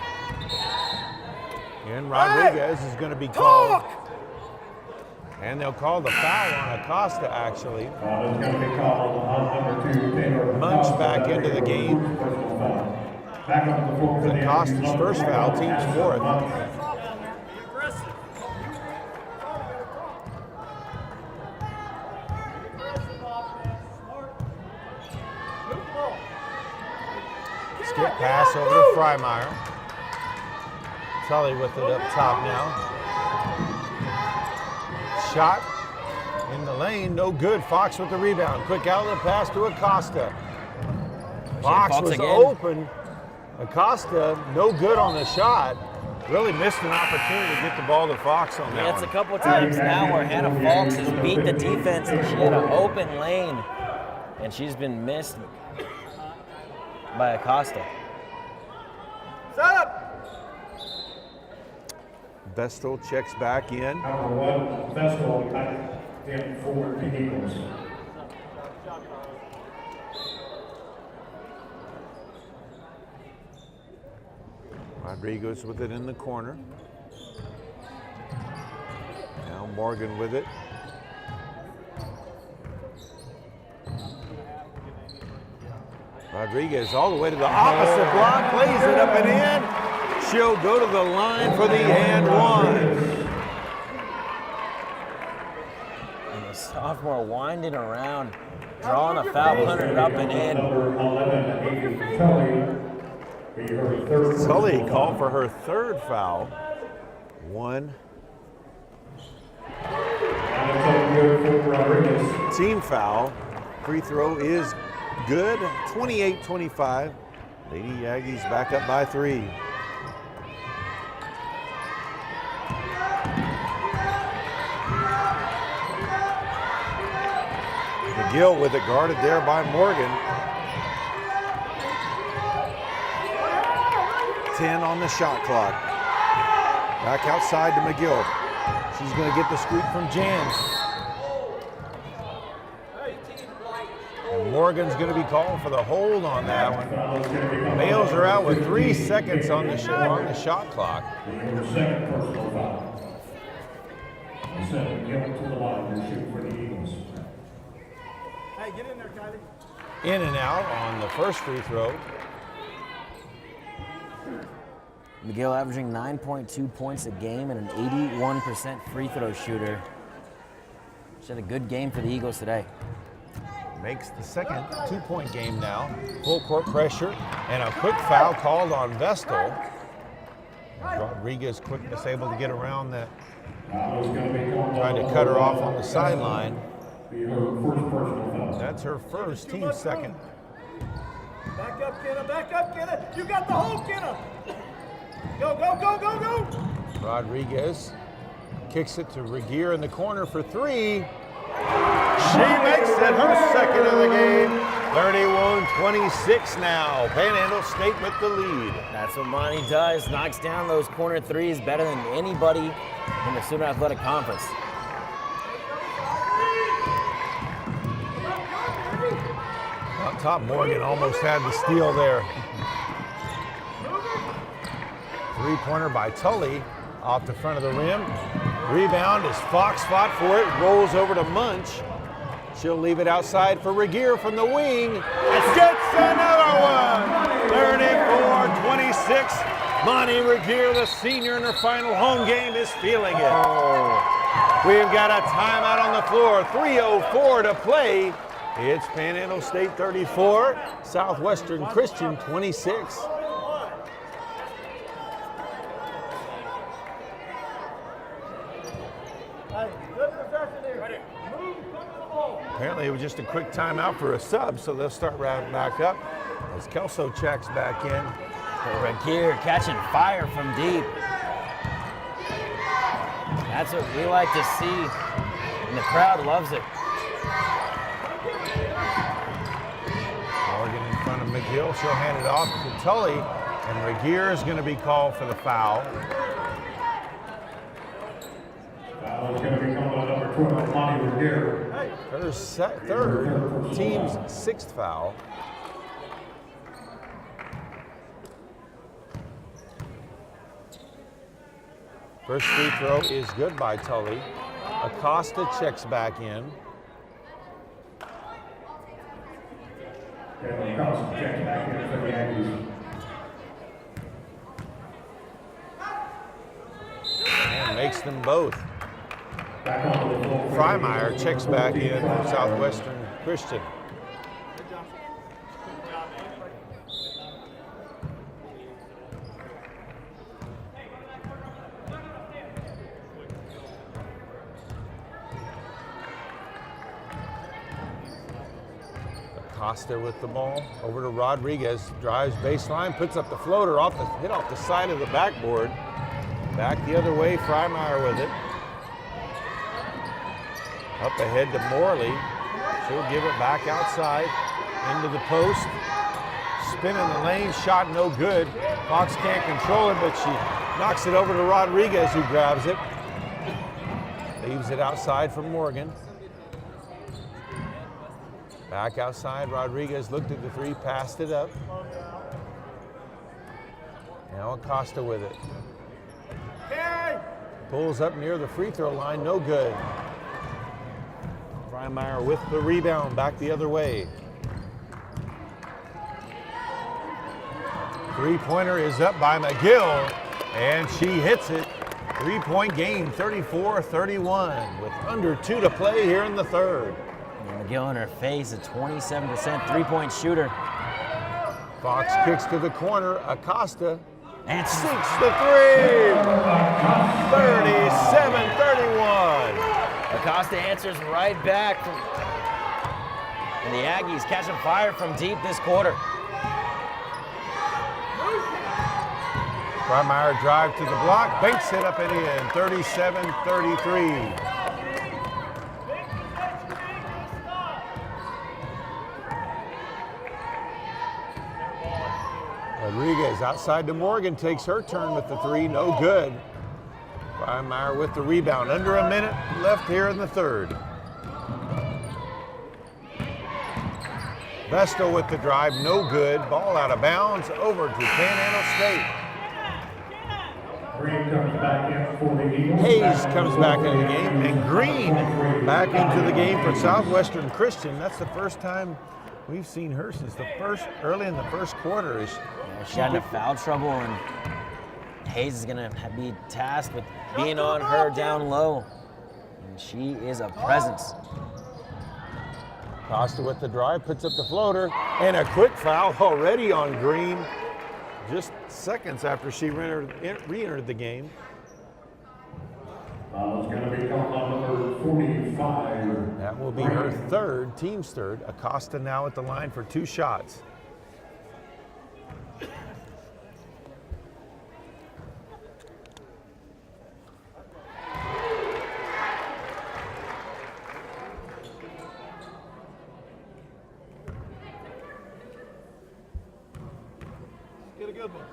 And Rodriguez is going to be called. And they'll call the foul on Acosta, actually. It's going to be called on number 2, Taylor. Munch back into the game. Back up the floor for the Acosta's first foul, team's 4th. Skip pass over to Freimeyer. Tully with it up top now. Shot in the lane, no good. Fox with the rebound. Quick outlet pass to Acosta. Fox was open. Acosta, no good on the shot. Really missed an opportunity to get the ball to Fox on that Yeah, it's one. a couple of times now where Hannah Fox has beat the defense and she had an open lane and she's been missed by Acosta. Set up! Vestal checks back in. Number 1, Vestal, in for the Eagles. Rodriguez with it in the corner. Now Morgan with it. Rodriguez all the way to the opposite block, plays it up and in. She'll go to the line for the and one. And the sophomore winding around, drawing a foul, putting it up and in. Number 11, Tully. Tully called for her 3rd foul. 1. Team foul. Free throw is good. 28-25. Lady Aggies back up by 3. McGill with it guarded there by Morgan. 10 on the shot clock. Back outside to McGill. She's going to get the scoop from Jans. And Morgan's going to be called for the hold on that one. Males are out with 3 seconds on the shot clock. Your second personal foul. You said McGill to the line to shoot for the Eagles. Hey, get in there, Kylie. In and out on the first free throw. McGill averaging 9.2 points a game and an 81% free throw shooter. She had a good game for the Eagles today. Makes the second 2-point game now. Full court pressure, And a quick foul called on Vestal. Rodriguez quickness able to get around that. Trying to cut her off on the sideline. That's her first, team second. Back up, Kenna. Back up, Kenna. You got the hole, Kenna. Go, go, go, go, go. Rodriguez kicks it to Regier in the corner for three. She makes it her second of the game. 31-26 now. Panhandle State with the lead. That's what Monty does. Knocks down those corner threes better than anybody in the Student Athletic Conference. Up top, Morgan almost had the steal there. Three-pointer by Tully off the front of the rim. Rebound as Fox fought for it, rolls over to Munch. She'll leave it outside for Regier from the wing. Gets another one! 34-26. Monty Regier, the senior in her final home game, is feeling it. We've got a timeout on the floor. 3:04 to play. It's Panhandle State 34, Southwestern Christian 26. Apparently it was just a quick timeout for a sub, so they'll start right back up as Kelso checks back in. Regier catching fire from deep. That's what we like to see, and the crowd loves it. Morgan in front of McGill. She'll hand it off to Tully, and Regier is going to be called for the foul. Foul is going to be called on number 12, Monty Regier. Her third, team's sixth foul. First free throw is good by Tully. Acosta checks back in. Acosta checks back in for the Aggies. And makes them both. Freimeyer checks back in for Southwestern Christian. Acosta with the ball over to Rodriguez, drives baseline, puts up the floater hit off the side of the backboard. Back the other way, Freimeyer with it. Up ahead to Morley. She'll give it back outside into the post. Spin in the lane, shot no good. Fox can't control it, but she knocks it over to Rodriguez, who grabs it. Leaves it outside for Morgan. Back outside, Rodriguez looked at the three, passed it up. Now Acosta with it. Pulls up near the free throw line, no good. Freimeyer with the rebound, back the other way. Three-pointer is up by McGill, and she hits it. Three-point game, 34-31, with under 2 to play here in the third. And McGill in her face, a 27% three-point shooter. Fox kicks to the corner, Acosta, And sinks the three. 37-31. Acosta answers right back. And the Aggies catching fire from deep this quarter. Freimeyer drive to the block, banks it up and in, 37-33. Rodriguez outside to Morgan, takes her turn with the three, no good. Freimeyer with the rebound, under a minute left here in the third. Vestal with the drive, no good. Ball out of bounds, over to Panhandle State. Green comes back in for the Eagles. Hayes comes back into the game, and Green back into the game for Southwestern Christian. That's the first time we've seen her since early in the first quarter. She got into foul trouble, and Hayes is gonna be tasked with being on her down low. And she is a presence. Costa with the drive, puts up the floater, and a quick foul already on Green, just seconds after she re-entered the game. It's going to be called on number 45. That will be her third, team's third. Acosta now at the line for 2 shots. Get a good one.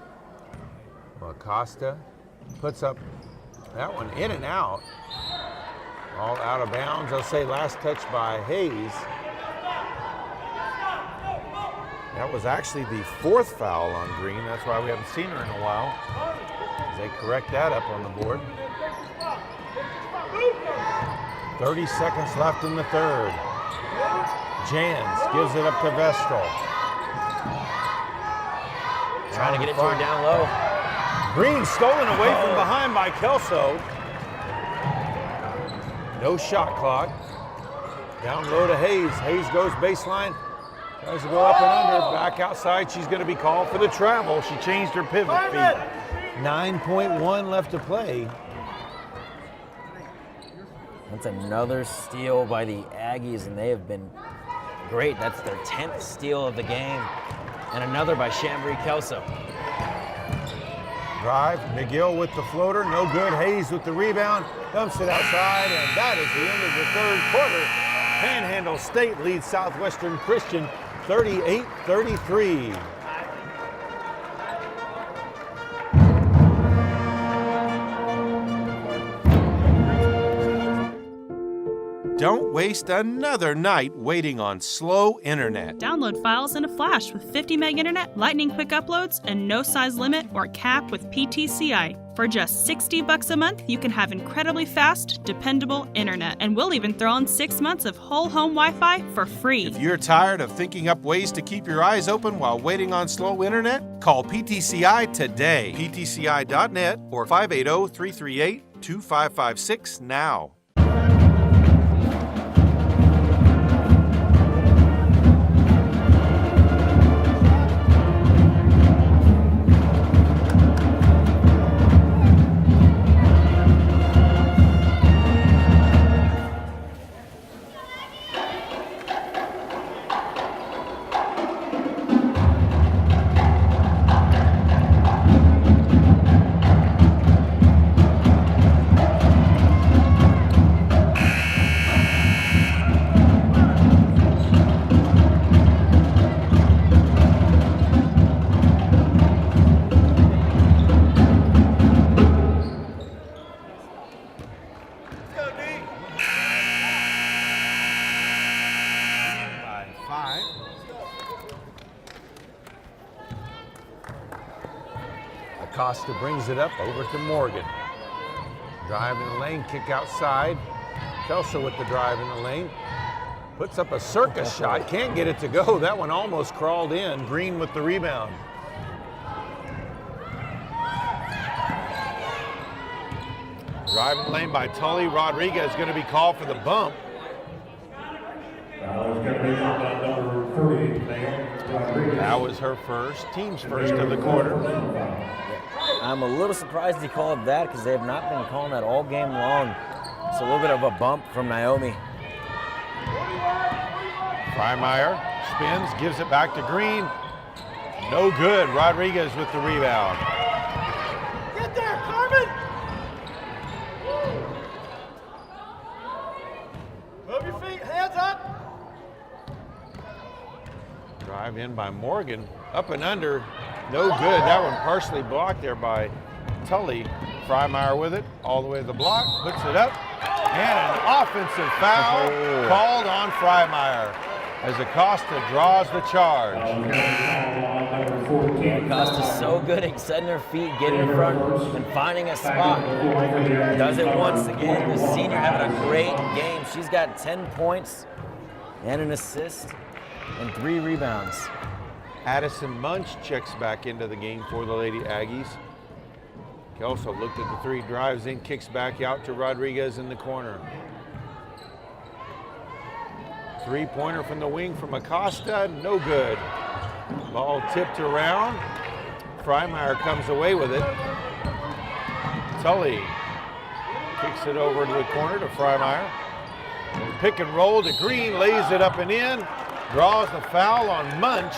Well, Acosta puts up that one in and out. All out of bounds. I'll say last touch by Hayes. That was actually the 4th foul on Green. That's why we haven't seen her in a while. As they correct that up on the board. 30 seconds left in the third. Jans gives it up to Vestal. Trying to get it to her down low. Green stolen away from behind by Kelso. No shot clock. Down low to Hayes. Hayes goes baseline. Tries to go up and under. Back outside. She's going to be called for the travel. She changed her pivot feet. 9.1 left to play. That's another steal by the Aggies, and they have been great. That's their 10th steal of the game. And another by Chambry Kelso. Drive, McGill with the floater, no good. Hayes with the rebound, dumps it outside, and that is the end of the third quarter. Panhandle State leads Southwestern Christian 38-33. Don't waste another night waiting on slow internet. Download files in a flash with 50 meg internet, lightning quick uploads, and no size limit or cap with PTCI. For just $60 a month, you can have incredibly fast, dependable internet. And we'll even throw in 6 months of whole home Wi-Fi for free. If you're tired of thinking up ways to keep your eyes open while waiting on slow internet, call PTCI today. PTCI.net or 580-338-2556 now. Acosta brings it up over to Morgan. Drive in the lane, kick outside. Kelso with the drive in the lane. Puts up a circus shot, can't get it to go. That one almost crawled in. Green with the rebound. Drive in the lane by Tully. Rodriguez going to be called for the bump. That was her first, team's first of the quarter. I'm a little surprised he called that because they have not been calling that all game long. It's a little bit of a bump from Naomi. Freimeyer spins, gives it back to Green. No good. Rodriguez with the rebound. Get there, Carmen! Move your feet, hands up! Drive in by Morgan. Up and under. No good. That one partially blocked there by Tully. Freimeyer with it. All the way to the block. Puts it up. And an offensive foul called on Freimeyer as Acosta draws the charge. Acosta's so good at setting her feet, getting in front, and finding a spot. Does it once again. The senior having a great game. She's got 10 points and an assist and 3 rebounds. Addison Munch checks back into the game for the Lady Aggies. Kelso looked at the 3, drives in, kicks back out to Rodriguez in the corner. Three-pointer from the wing from Acosta, no good. Ball tipped around. Freimeyer comes away with it. Tully kicks it over to the corner to Freimeyer. Pick and roll to Green, lays it up and in. Draws the foul on Munch.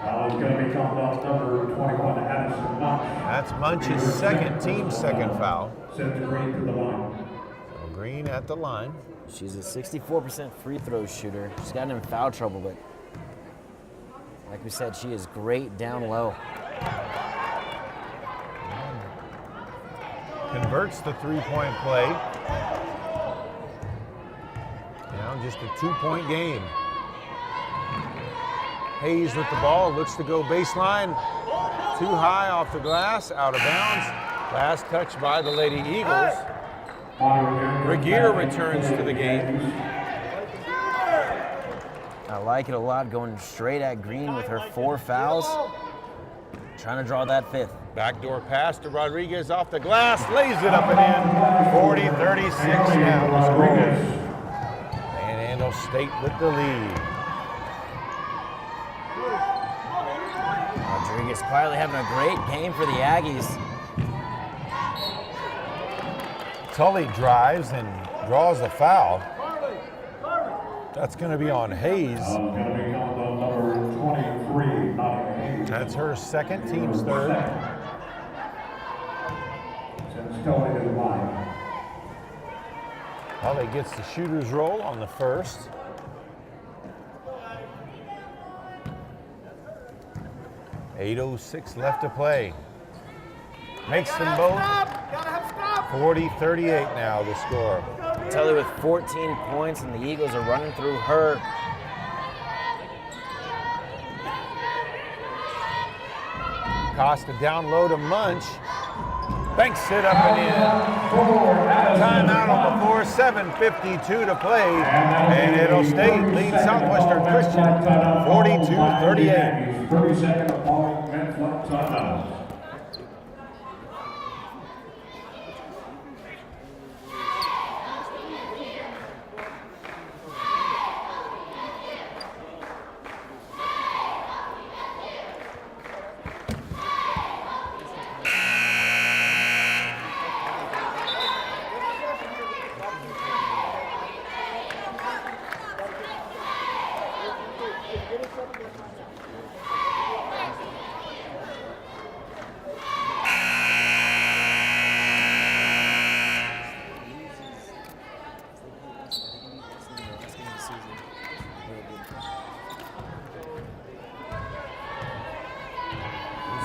Foul is going to be called on number 21, Addison Munch. That's Munch's second foul. Sends Green to the line. So Green at the line. She's a 64% free throw shooter. She's gotten in foul trouble, but like we said, she is great down low. Converts the three-point play. Now just a two-point game. Hayes with the ball, looks to go baseline. Too high off the glass, out of bounds. Last touch by the Lady Eagles. Regier returns to the game. I like it a lot, going straight at Green with her 4 fouls. Trying to draw that 5th. Backdoor pass to Rodriguez off the glass, lays it up and in. 40-36 now the score. Panhandle State with the lead. Rodriguez quietly having a great game for the Aggies. Tully drives and draws a foul. That's going to be on Hayes. That's her second, team's third. Tully gets the shooter's roll on the first. .806 left to play. Makes them both. 40-38 now the score. Tully with 14 points, and the Eagles are running through her. Costa down low to Munch. Banks it up and in. Timeout on the floor, 7:52 to play. And it'll stay. Lead Southwestern Christian 42-38. 30-second opponent timeout.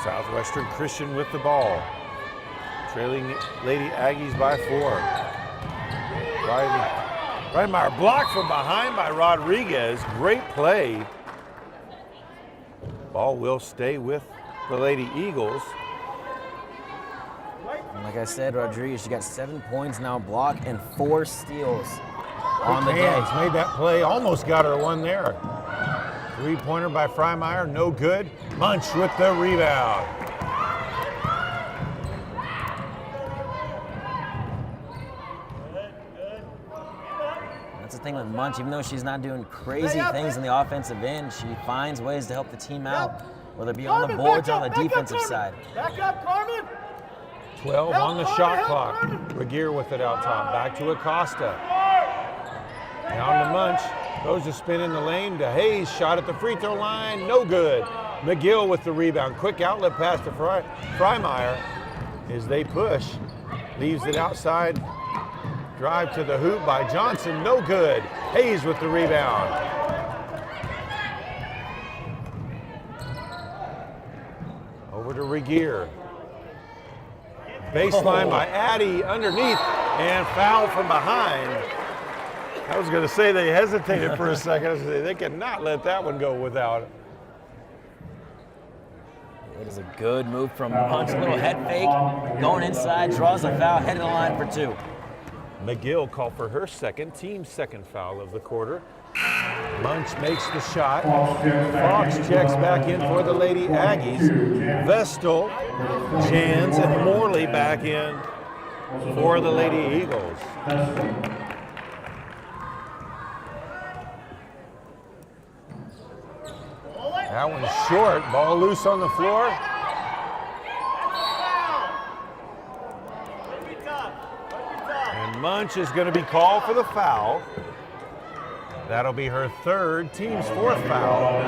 Southwestern Christian with the ball. Trailing Lady Aggies by 4. Freimeyer blocked from behind by Rodriguez. Great play. Ball will stay with the Lady Eagles. And like I said, Rodriguez, she got 7 points now, block, and 4 steals on the day. Made that play, almost got her one there. Three-pointer by Freimeyer, no good. Munch with the rebound. That's the thing with Munch, even though she's not doing crazy things in the offensive end, she finds ways to help the team out, whether it be on the boards or on the defensive side. Back up, Carmen. 12 on the shot clock. Regier with it out top. Back to Acosta. Down to Munch. Goes to spin in the lane to Hayes. Shot at the free throw line. No good. McGill with the rebound. Quick outlet pass to Freimeyer as they push. Leaves it outside. Drive to the hoop by Johnson. No good. Hayes with the rebound. Over to Regier. Baseline by Addy underneath and foul from behind. I was going to say they hesitated for a second. I was gonna say they cannot let that one go without. It is a good move from Munch. A little head fake, going inside, draws a foul, heading the line for 2. McGill called for her second, team second foul of the quarter. Munch makes the shot. Fox checks back in for the Lady Aggies. Vestal, Jans, and Morley back in for the Lady Eagles. That one's short. Ball loose on the floor. And Munch is going to be called for the foul. That'll be her third, team's fourth foul.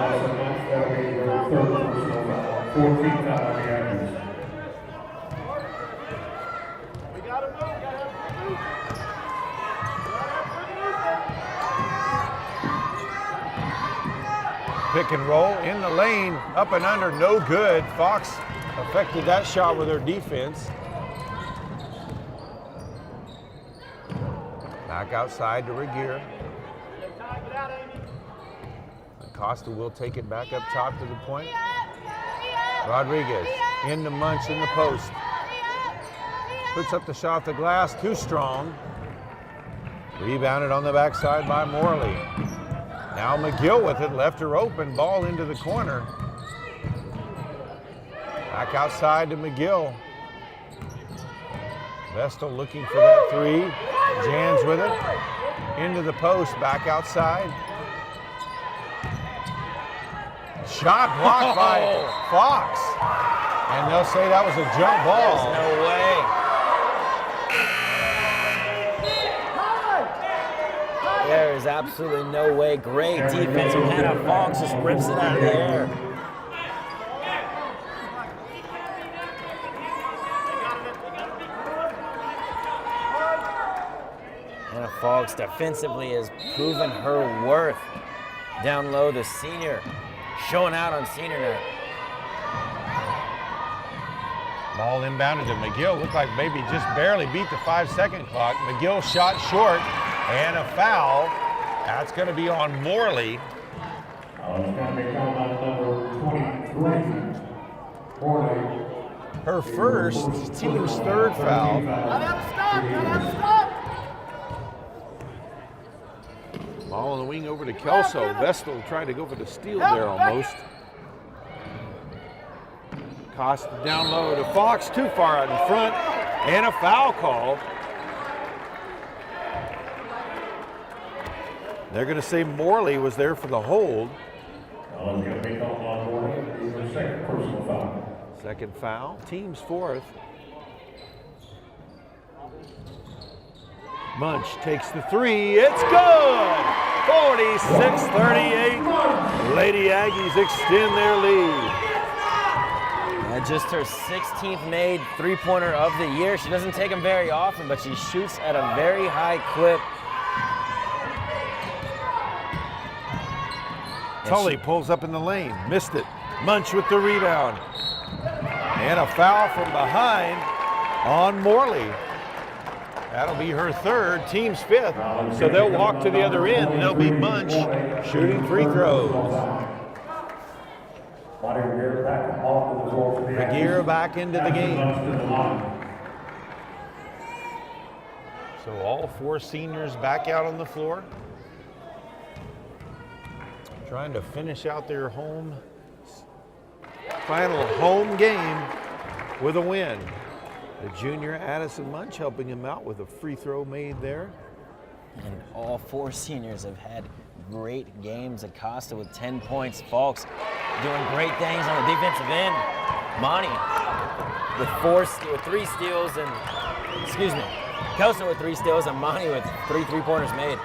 Pick and roll in the lane, up and under, no good. Fox affected that shot with her defense. Back outside to Regier. Acosta will take it back up top to the point. Rodriguez into Munch in the post. Puts up the shot off the glass, too strong. Rebounded on the backside by Morley. Now McGill with it, left her open, ball into the corner. Back outside to McGill. Vestal looking for that three. Jans with it. Into the post, back outside. Shot blocked by Fox. And they'll say that was a jump ball. There's no way. There is absolutely no way. Great defense from Hannah Fox, just rips it out of the air. Hannah Fox defensively has proven her worth. Down low, the senior showing out on senior night. Ball inbounded to McGill. Looked like maybe just barely beat the 5-second clock. McGill shot short. And a foul. That's going to be on Morley. It's going to be called on number 23. Morley. Her first, team's third foul. Ball on the wing over to Kelso. Vestal tried to go for the steal there almost. Costa down low to Fox, too far out in front. And a foul call. They're going to say Morley was there for the hold. Going to be called on Morley. He's second personal foul. Second foul, team's fourth. Munch takes the three, it's good! 46-38, Lady Aggies extend their lead. Just her 16th made three-pointer of the year. She doesn't take them very often, but she shoots at a very high clip. Tully pulls up in the lane, missed it. Munch with the rebound. And a foul from behind on Morley. That'll be her third, team's fifth. So they'll walk to the other end, and it'll be Munch shooting free throws. Regier back into the game. So all four seniors back out on the floor, trying to finish out their final home game with a win. The junior Addison Munch helping him out with a free throw made there. And all four seniors have had great games. Acosta with 10 points. Falks doing great things on the defensive end. Monty with three steals and, Kelso with 3 steals and Monty with 3 3-pointers made.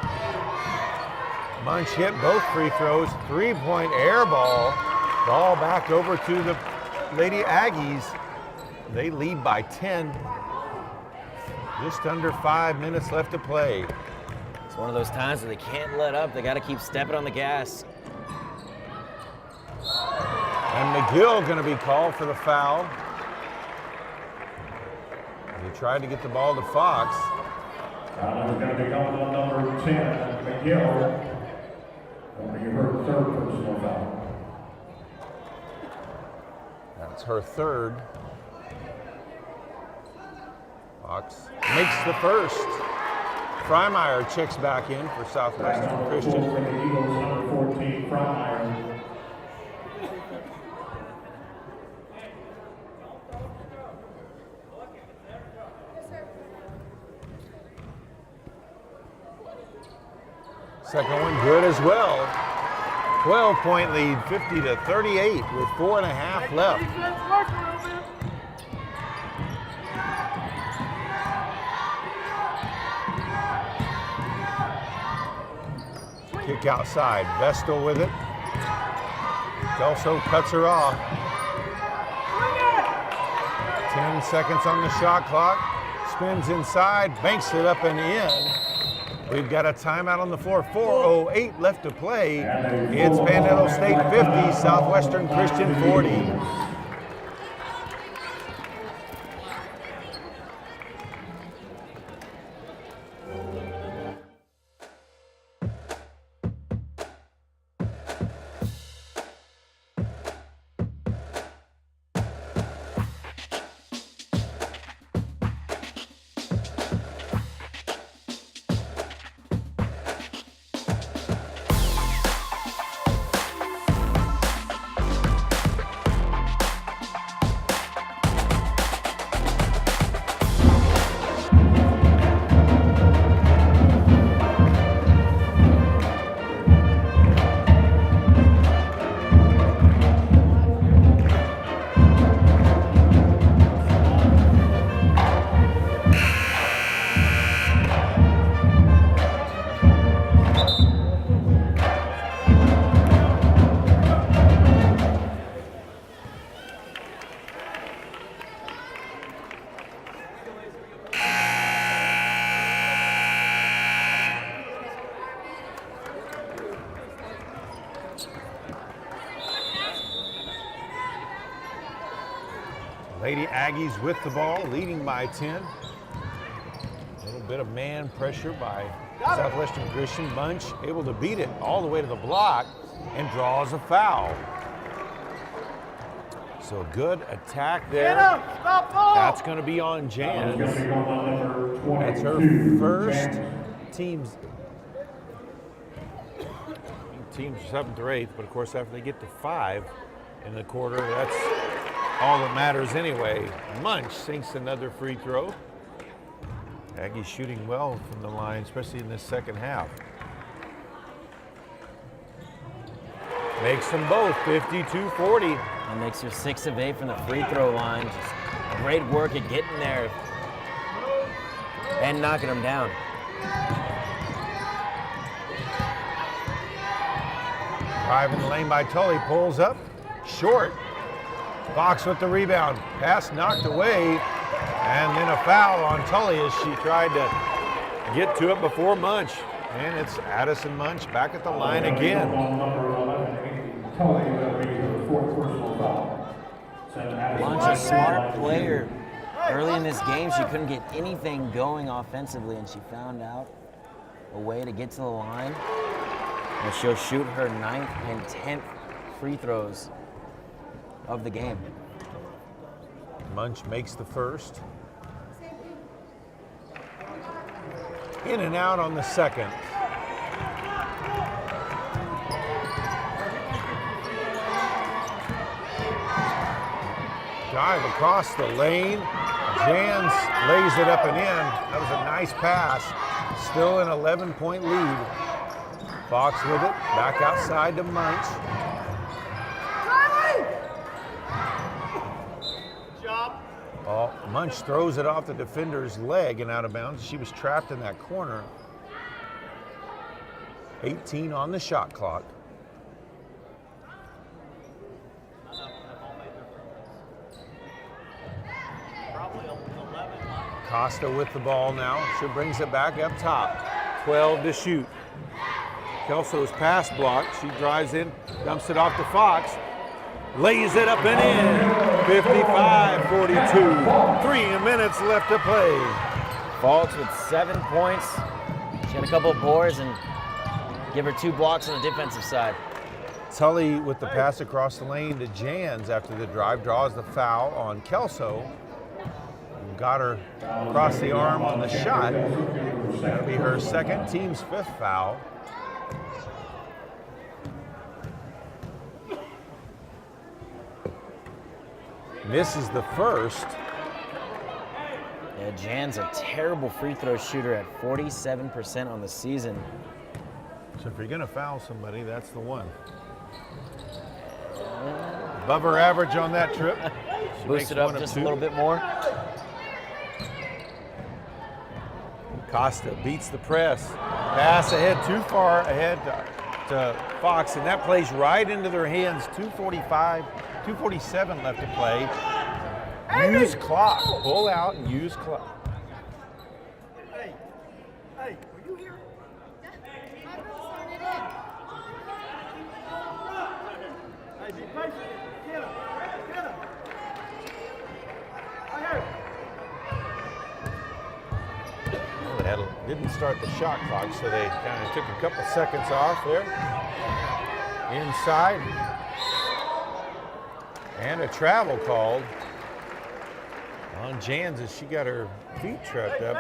Munch hit both free throws, 3-point air ball. Ball back over to the Lady Aggies. They lead by 10. Just under 5 minutes left to play. It's one of those times where they can't let up. They got to keep stepping on the gas. And McGill going to be called for the foul. He tried to get the ball to Fox. Foul is going to be called on number 10, McGill. That'll be her third personal foul. That's her third. Fox makes the first. Freimeyer checks back in for Southwestern Christian. For the Eagles, number 14, Freimeyer. Second one good as well. 12-point lead, 50-38 with 4.5 left. Kick outside, Vestal with it. Kelso cuts her off. 10 seconds on the shot clock. Spins inside, banks it up and in. We've got a timeout on the floor. 4:08 left to play. It's Panhandle State 50, Southwestern Christian 40. Lady Aggies with the ball, leading by 10. A little bit of man pressure by Southwestern Christian. Bunch able to beat it all the way to the block and draws a foul. So good attack there. That's going to be on Jan. That's her first team's 7th or 8th, but of course after they get to 5 in the quarter, that's all that matters anyway. Munch sinks another free throw. Aggies shooting well from the line, especially in this second half. Makes them both 52-40. And makes her 6 of 8 from the free throw line. Just great work at getting there and knocking them down. Driving the lane by Tully, pulls up, short. Fox with the rebound, pass knocked away, and then a foul on Tully as she tried to get to it before Munch. And it's Addison Munch back at the line again. Munch, a smart player. Early in this game, she couldn't get anything going offensively, and she found out a way to get to the line. And she'll shoot her 9th and 10th free throws of the game. Munch makes the first. In and out on the second. Dive across the lane. Jans lays it up and in. That was a nice pass. Still an 11-point lead. Fox with it, back outside to Munch. Oh, Munch throws it off the defender's leg and out of bounds. She was trapped in that corner. 18 on the shot clock. Costa with the ball now. She brings it back up top. 12 to shoot. Kelso's pass blocked. She drives in, dumps it off to Fox. Lays it up and in. 55-42. 3 minutes left to play. Fox with 7 points. She had a couple of boards and give her 2 blocks on the defensive side. Tully with the pass across the lane to Jans after the drive draws the foul on Kelso. got her across the arm on the shot. That'll be her second, team's 5th foul. Misses the first. Yeah, Jan's a terrible free throw shooter at 47% on the season. So if you're going to foul somebody, that's the one. Above her average on that trip. She Boost it up just a little bit more. Costa beats the press. Pass ahead, too far ahead to Fox, and that plays right into their hands. 2:47 left to play. Use clock. Pull out and use clock. Hey, were you here? Hey, be patient. Get him. Right here. Well, they didn't start the shot clock, so they kind of took a couple seconds off there. Inside. And a travel called on Jans as she got her feet tripped up.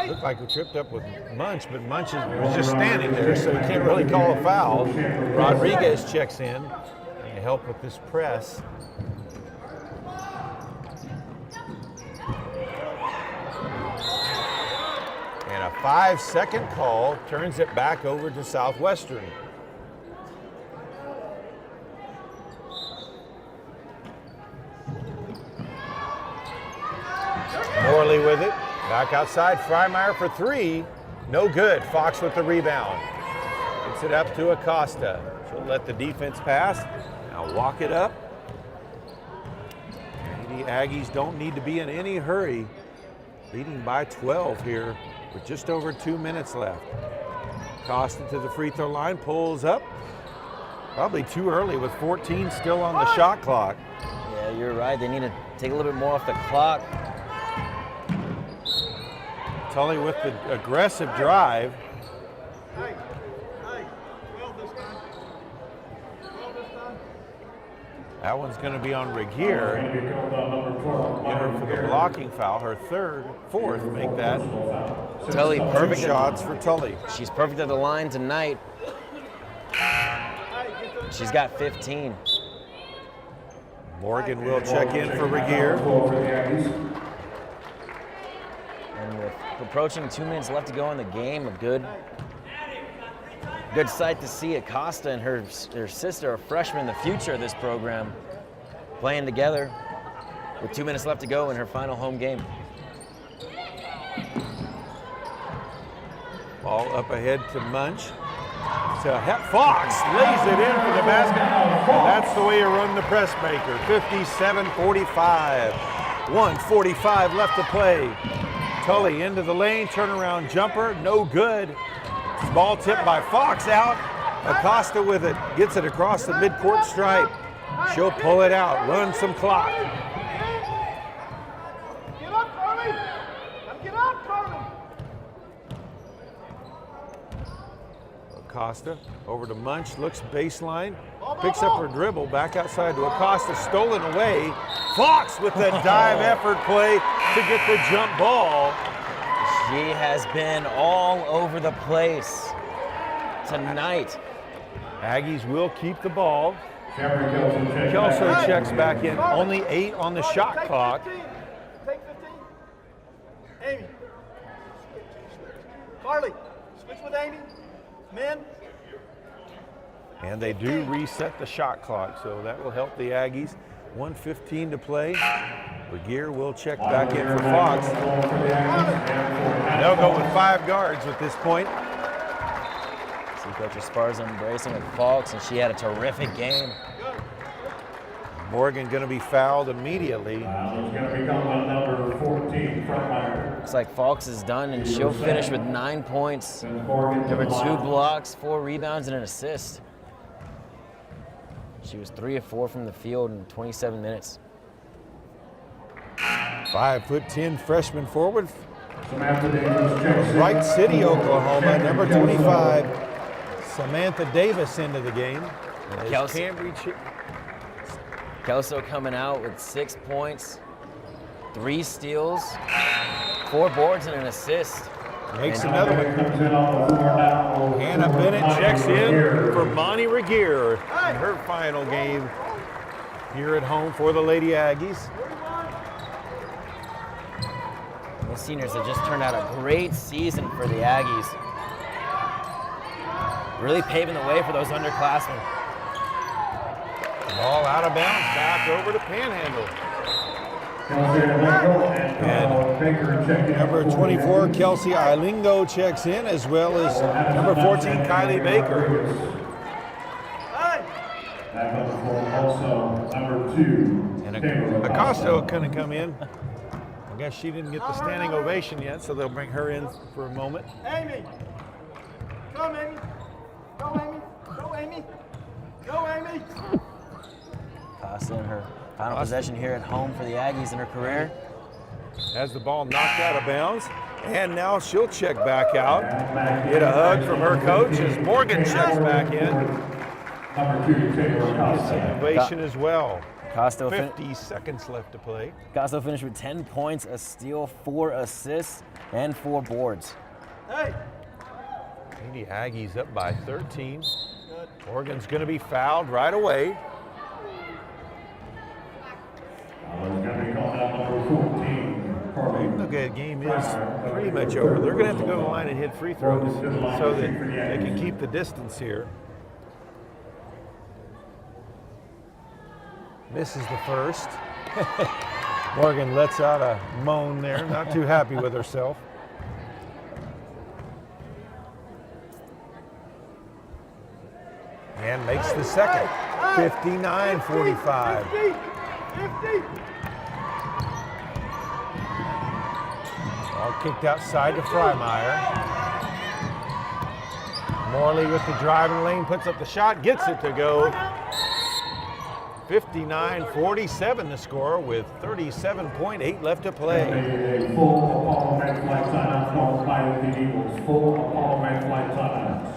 Looked like we tripped up with Munch, but Munch was just standing there, so you can't really call a foul. Rodriguez checks in to help with this press. And a 5-second call turns it back over to Southwestern. Morley with it. Back outside. Freimeyer for 3. No good. Fox with the rebound. Gets it up to Acosta. She'll let the defense pass. Now walk it up. The Aggies don't need to be in any hurry. Leading by 12 here with just over 2 minutes left. Acosta to the free throw line. Pulls up. Probably too early with 14 still on the shot clock. Yeah, you're right. They need to take a little bit more off the clock. Tully with the aggressive drive. Hey, 12 this time. 12 this time. That one's going to be on Regier. Get her for the blocking foul. Her fourth, make that. Tully, perfect. 2 shots for Tully. She's perfect at the line tonight. She's got 15. Morgan will check in for Regier. And with approaching 2 minutes left to go in the game, a good sight to see Acosta and her sister, a freshman, the future of this program, playing together with 2 minutes left to go in her final home game. Ball up ahead to Munch. So Fox lays it in for the basket. And that's the way you run the press maker. 57-45. 1:45 left to play. Tully into the lane, turnaround jumper, no good. Ball tipped by Fox out. Acosta with it, gets it across the midcourt stripe. She'll pull it out, run some clock. Get up, Carly! Get up, Carly! Acosta over to Munch, looks baseline, picks up her dribble, back outside to Acosta, stolen away. Fox with the dive effort play to get the jump ball. She has been all over the place tonight. Aggies will keep the ball. Kelso checks back in, only 8 on the shot clock. Take 15. Amy. Carly, switch with Amy. Men. And they do reset the shot clock, so that will help the Aggies. 1:15 to play. Regier will check back in for Fox. They'll go with 5 guards at this point. See Coach Esparza embracing with Fox, and she had a terrific game. Morgan going to be fouled immediately. Looks like Fox is done, and she'll finish with 9 points. There were 2 blocks, 4 rebounds, and an assist. She was 3 of 4 from the field in 27 minutes. 5'10" freshman forward. Wright City, Oklahoma, number 25. Samantha Davis into the game. Kelso coming out with 6 points. 3 steals, 4 boards, and an assist. Makes another one. Hannah Bennett checks in for Bonnie Regier in her final game here at home for the Lady Aggies. The seniors have just turned out a great season for the Aggies. Really paving the way for those underclassmen. Ball out of bounds, back over to Panhandle. And number 24, Kelsey Ilingo checks in, as well as number 14, Kylie Baker. Also, number 2, And Acosta couldn't come in. I guess she didn't get the standing ovation yet, so they'll bring her in for a moment. Amy! Come, Amy! Go, Amy! Go, Amy! Go, Amy! Acosta in her final possession here at home for the Aggies in her career. Has the ball knocked out of bounds, and now she'll check back out. Get a hug from her coach as Morgan checks back in. Number 2, Taylor Gets an ovation as well. Costo 50 seconds left to play. Costo finished with 10 points, a steal, 4 assists, and 4 boards. Hey! Lady Aggies up by 13. Morgan's going to be fouled right away. Look, the game is pretty much over. They're going to have to go to the line and hit free throws so that they can keep the distance here. Misses the first. Morgan lets out a moan there, not too happy with herself. And makes the second. 59-45. 50! Ball kicked outside to Freimeyer. Morley with the driving lane, puts up the shot, gets it to go. 59-47 the score with 37.8 left to play. A full Apollo Med flight timeout called by the Eagles. Full Apollo Med flight timeouts.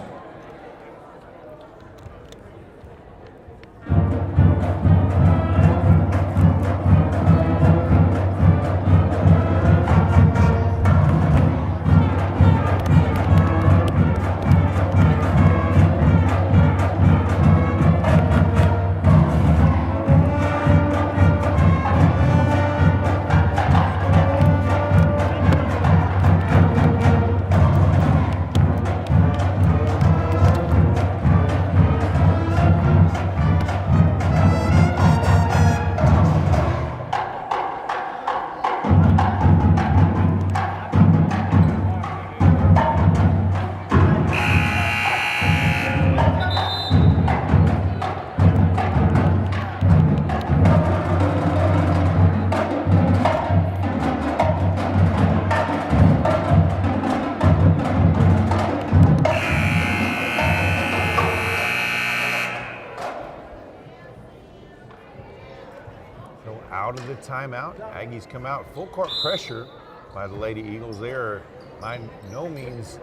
Timeout. Aggies come out full court pressure by the Lady Eagles. They are by no means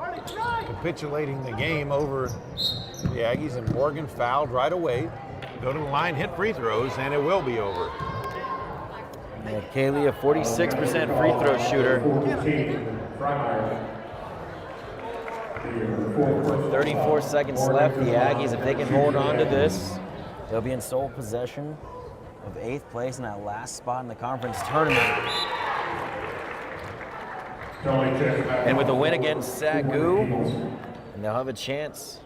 capitulating the game over the Aggies, and Morgan fouled right away. Go to the line, hit free throws, and it will be over. Yeah, Kaylee, a 46% free throw shooter. 34 seconds left. The Aggies, if they can hold on to this, they'll be in sole possession of 8th place in that last spot in the conference tournament. And with a win against Sagu, and they'll have a chance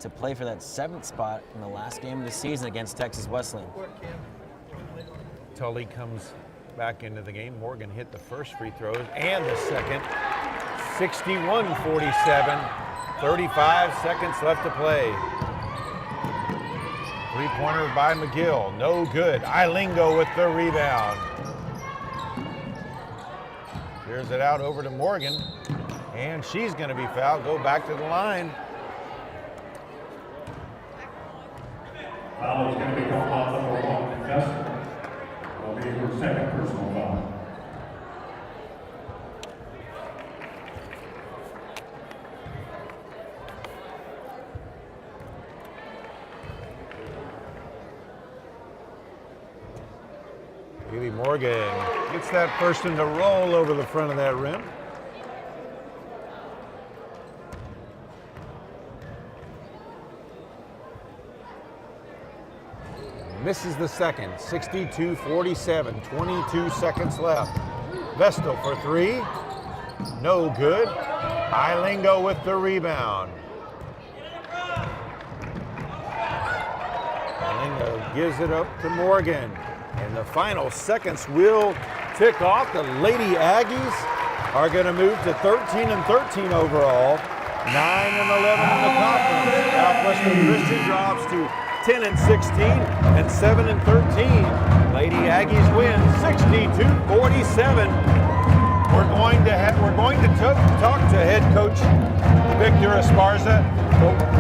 to play for that 7th spot in the last game of the season against Texas Wesleyan. Tully comes back into the game. Morgan hit the first free throws and the second. 61-47, 35 seconds left to play. Three-pointer by McGill, no good. Ilingo with the rebound. Clears it out over to Morgan, and she's going to be fouled. Go back to the line. Foul is going to be called on number 1, contestant. Will be her second personal foul. Haley Morgan gets that person to roll over the front of that rim. Misses the second, 62-47, 22 seconds left. Vestal for three, no good. Ilingo with the rebound. Ilingo gives it up to Morgan. And the final seconds will tick off. The Lady Aggies are going to move to 13-13 overall, 9-11 in the conference. Southwestern Christian drops to 10-16 and 7-13. Lady Aggies win 62-47. We're going to talk to head coach Victor Esparza.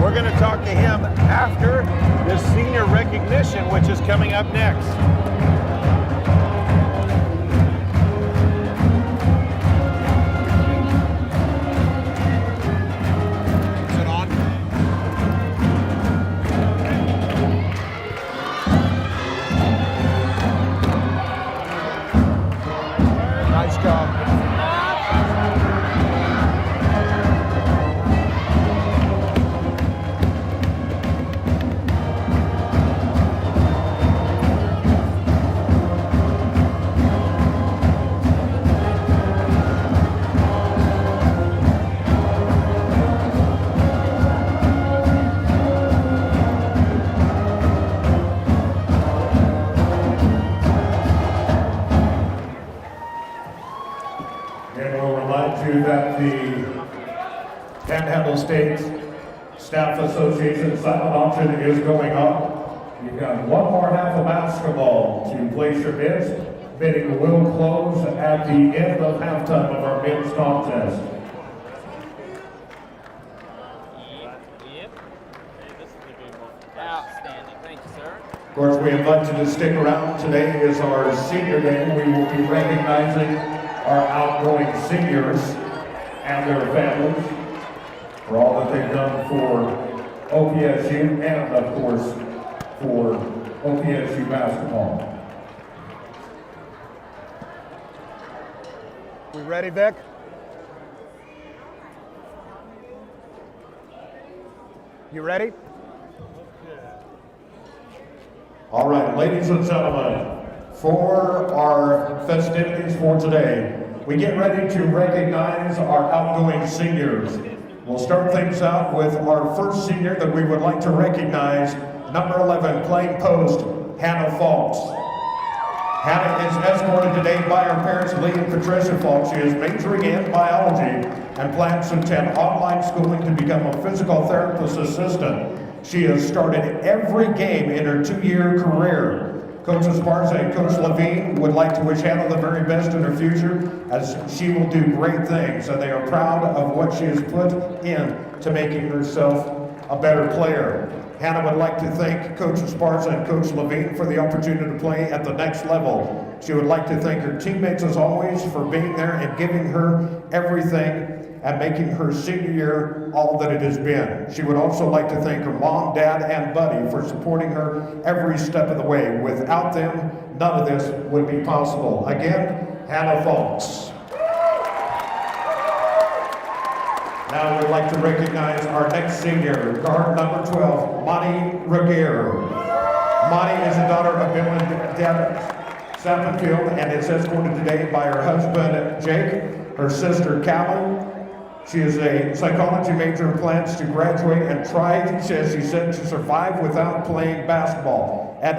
We're going to talk to him after the senior recognition, which is coming up next. Nice job. That the Panhandle State Staff Association silent auction is going on. You've got one more half of basketball to place your bids. Bidding will close at the end of halftime of our men's contest. Outstanding. Thank you, sir. Of course, we invite you to stick around. Today is our senior day. We will be recognizing our outgoing seniors and their families for all that they've done for OPSU and, of course, for OPSU basketball. We ready, Vic? You ready? All right, ladies and gentlemen, for our festivities for today, we get ready to recognize our outgoing seniors. We'll start things out with our first senior that we would like to recognize, number 11, playing post, Hannah Falks. Hannah is escorted today by her parents, Lee and Patricia Falks. She is majoring in biology and plans to attend online schooling to become a physical therapist assistant. She has started every game in her 2-year career. Coach Esparza and Coach Levine would like to wish Hannah the very best in her future, as she will do great things, and they are proud of what she has put in to making herself a better player. Hannah would like to thank Coach Esparza and Coach Levine for the opportunity to play at the next level. She would like to thank her teammates as always for being there and giving her everything and making her senior year all that it has been. She would also like to thank her mom, dad, and buddy for supporting her every step of the way. Without them, none of this would be possible. Again, Hannah Falks. Now we'd like to recognize our next senior, guard number 12, Monty Regier. Monty is the daughter of Bill and Deb Sappenfield and is escorted today by her husband, Jake, her sister, Callie. She is a psychology major and plans to graduate and try, as she said, to survive without playing basketball. And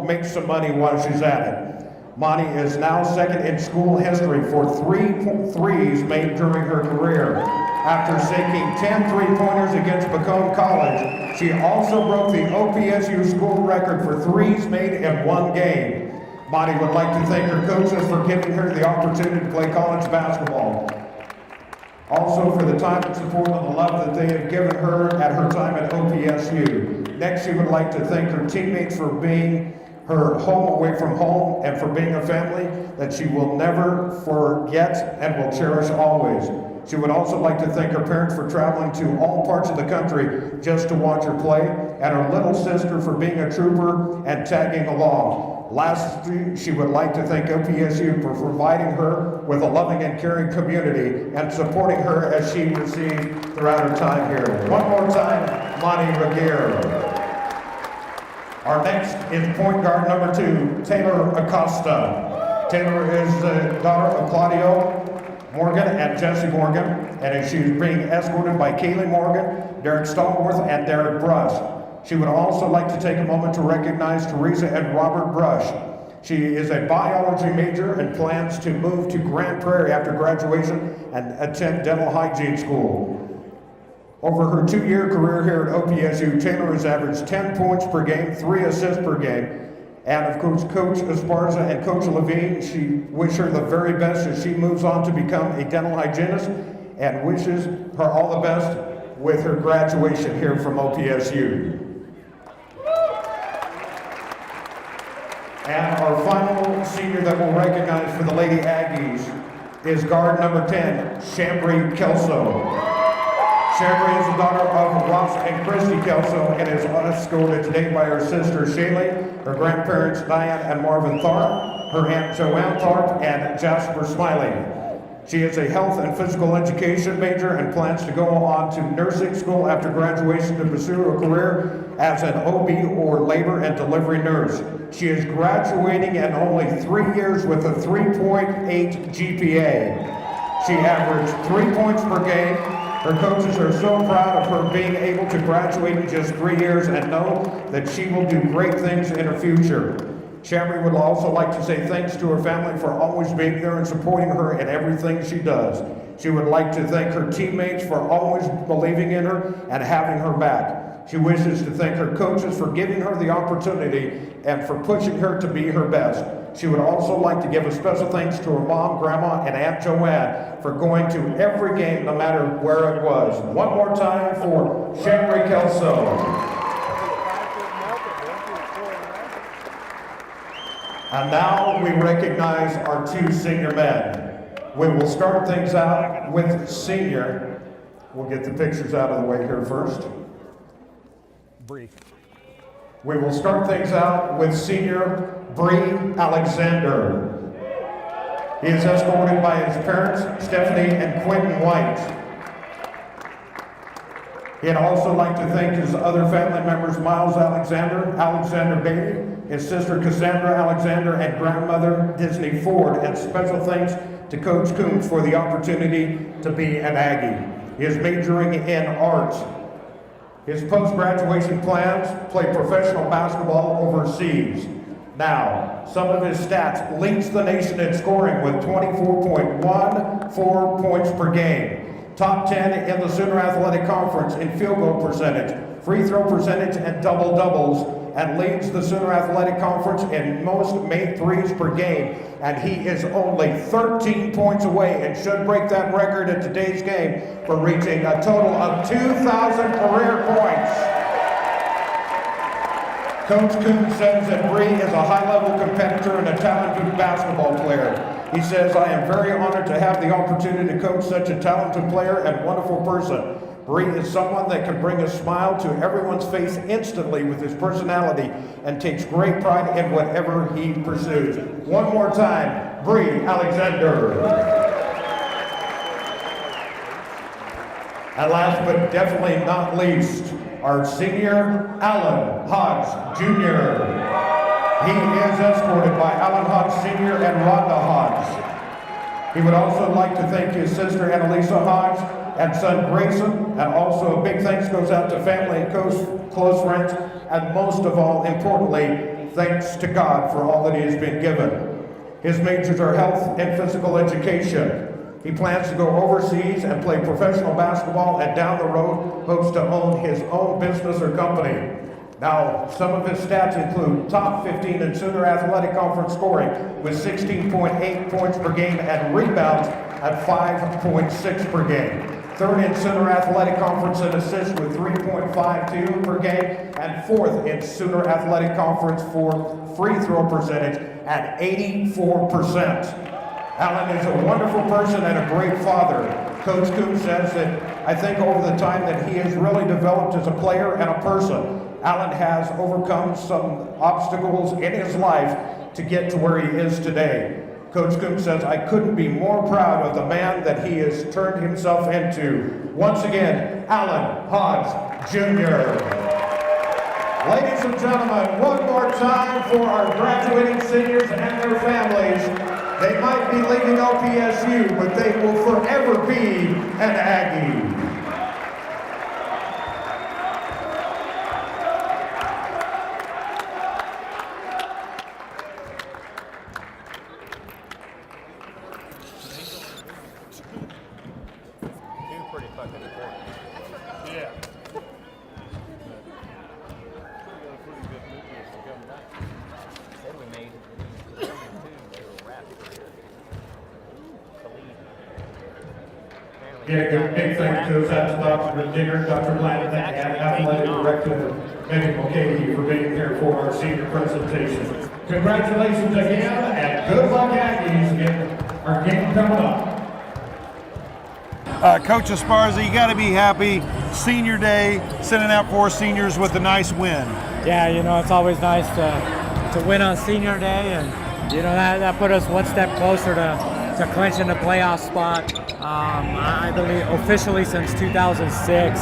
make some money while she's at it. Monty is now second in school history for 3 threes made during her career. After sinking 10 three-pointers against Macomb College, she also broke the OPSU school record for threes made in one game. Monty would like to thank her coaches for giving her the opportunity to play college basketball. Also for the time and support and the love that they have given her at her time at OPSU. Next, she would like to thank her teammates for being her home away from home and for being a family that she will never forget and will cherish always. She would also like to thank her parents for traveling to all parts of the country just to watch her play, and her little sister for being a trooper and tagging along. Lastly, she would like to thank OPSU for providing her with a loving and caring community and supporting her as she received throughout her time here. One more time, Monty Regier. Our next is point guard number 2, Taylor Acosta. Taylor is the daughter of Claudio Morgan and Jesse Morgan, and she's being escorted by Kaylee Morgan, Derek Stallworth, and Derek Brush. She would also like to take a moment to recognize Teresa and Robert Brush. She is a biology major and plans to move to Grand Prairie after graduation and attend dental hygiene school. Over her 2-year career here at OPSU, Taylor has averaged 10 points per game, 3 assists per game. And of course, Coach Esparza and Coach Levine, she wish her the very best as she moves on to become a dental hygienist and wishes her all the best with her graduation here from OPSU. And our final senior that we'll recognize for the Lady Aggies is guard number 10, Chambry Kelso. Chambry is the daughter of Ross and Christy Kelso and is escorted today by her sister Shaylee, her grandparents Diane and Marvin Tharp, her aunt Joanne Tharp, and Jasper Smiley. She is a health and physical education major and plans to go on to nursing school after graduation to pursue a career as an OB or labor and delivery nurse. She is graduating in only 3 years with a 3.8 GPA. She averaged 3 points per game. Her coaches are so proud of her being able to graduate in just 3 years and know that she will do great things in her future. Chambry would also like to say thanks to her family for always being there and supporting her in everything she does. She would like to thank her teammates for always believing in her and having her back. She wishes to thank her coaches for giving her the opportunity and for pushing her to be her best. She would also like to give a special thanks to her mom, grandma, and Aunt Joanne for going to every game, no matter where it was. One more time for Chambry Kelso. And now we recognize our 2 senior men. We will start things out with senior. We'll get the pictures out of the way here first. Bree. We will start things out with senior Bree Alexander. He is escorted by his parents, Stephanie and Quentin White. He'd also like to thank his other family members, Miles Alexander, Alexander Bailey, his sister Cassandra Alexander, and grandmother Disney Ford, and special thanks to Coach Coombs for the opportunity to be an Aggie. He is majoring in art. His post-graduation plans: play professional basketball overseas. Now, some of his stats: leads the nation in scoring with 24.14 points per game. Top 10 in the Sooner Athletic Conference in field goal percentage, free throw percentage, and double-doubles, and leads the Sooner Athletic Conference in most made threes per game. And he is only 13 points away and should break that record in today's game for reaching a total of 2,000 career points. Coach Coombs says that Bree is a high-level competitor and a talented basketball player. He says, "I am very honored to have the opportunity to coach such a talented player and wonderful person. Bree is someone that can bring a smile to everyone's face instantly with his personality and takes great pride in whatever he pursues." One more time, Bree Alexander. And last but definitely not least, our senior, Alan Hodge Jr. He is escorted by Alan Hodge Sr. and Rhonda Hodge. He would also like to thank his sister Annalisa Hodge and son Grayson, and also a big thanks goes out to family and close friends, and most of all, importantly, thanks to God for all that he has been given. His majors are health and physical education. He plans to go overseas and play professional basketball, and down the road hopes to own his own business or company. Now, some of his stats include top 15 in Sooner Athletic Conference scoring with 16.8 points per game and rebounds at 5.6 per game. Third in Sooner Athletic Conference in assists with 3.52 per game, and fourth in Sooner Athletic Conference for free throw percentage at 84%. Alan is a wonderful person and a great father. Coach Coombs says that I think over the time that he has really developed as a player and a person. Alan has overcome some obstacles in his life to get to where he is today. Coach Cook says, I couldn't be more proud of the man that he has turned himself into. Once again, Alan Hodge Jr. Ladies and gentlemen, one more time for our graduating seniors and their families. They might be leaving OPSU, but they will forever be an Aggie. Yeah, good big thank you to Dr. Digger, Dr. Blanton, and Athletic Director Megan Mulcahy for being here for our senior presentation. Congratulations again, and good luck Aggies in our game coming up. Coach Esparza, you got to be happy. Senior day, sending out 4 seniors with a nice win. Yeah, you know, it's always nice to win on senior day, and you know that put us one step closer to clinching the playoff spot. I believe officially since 2006.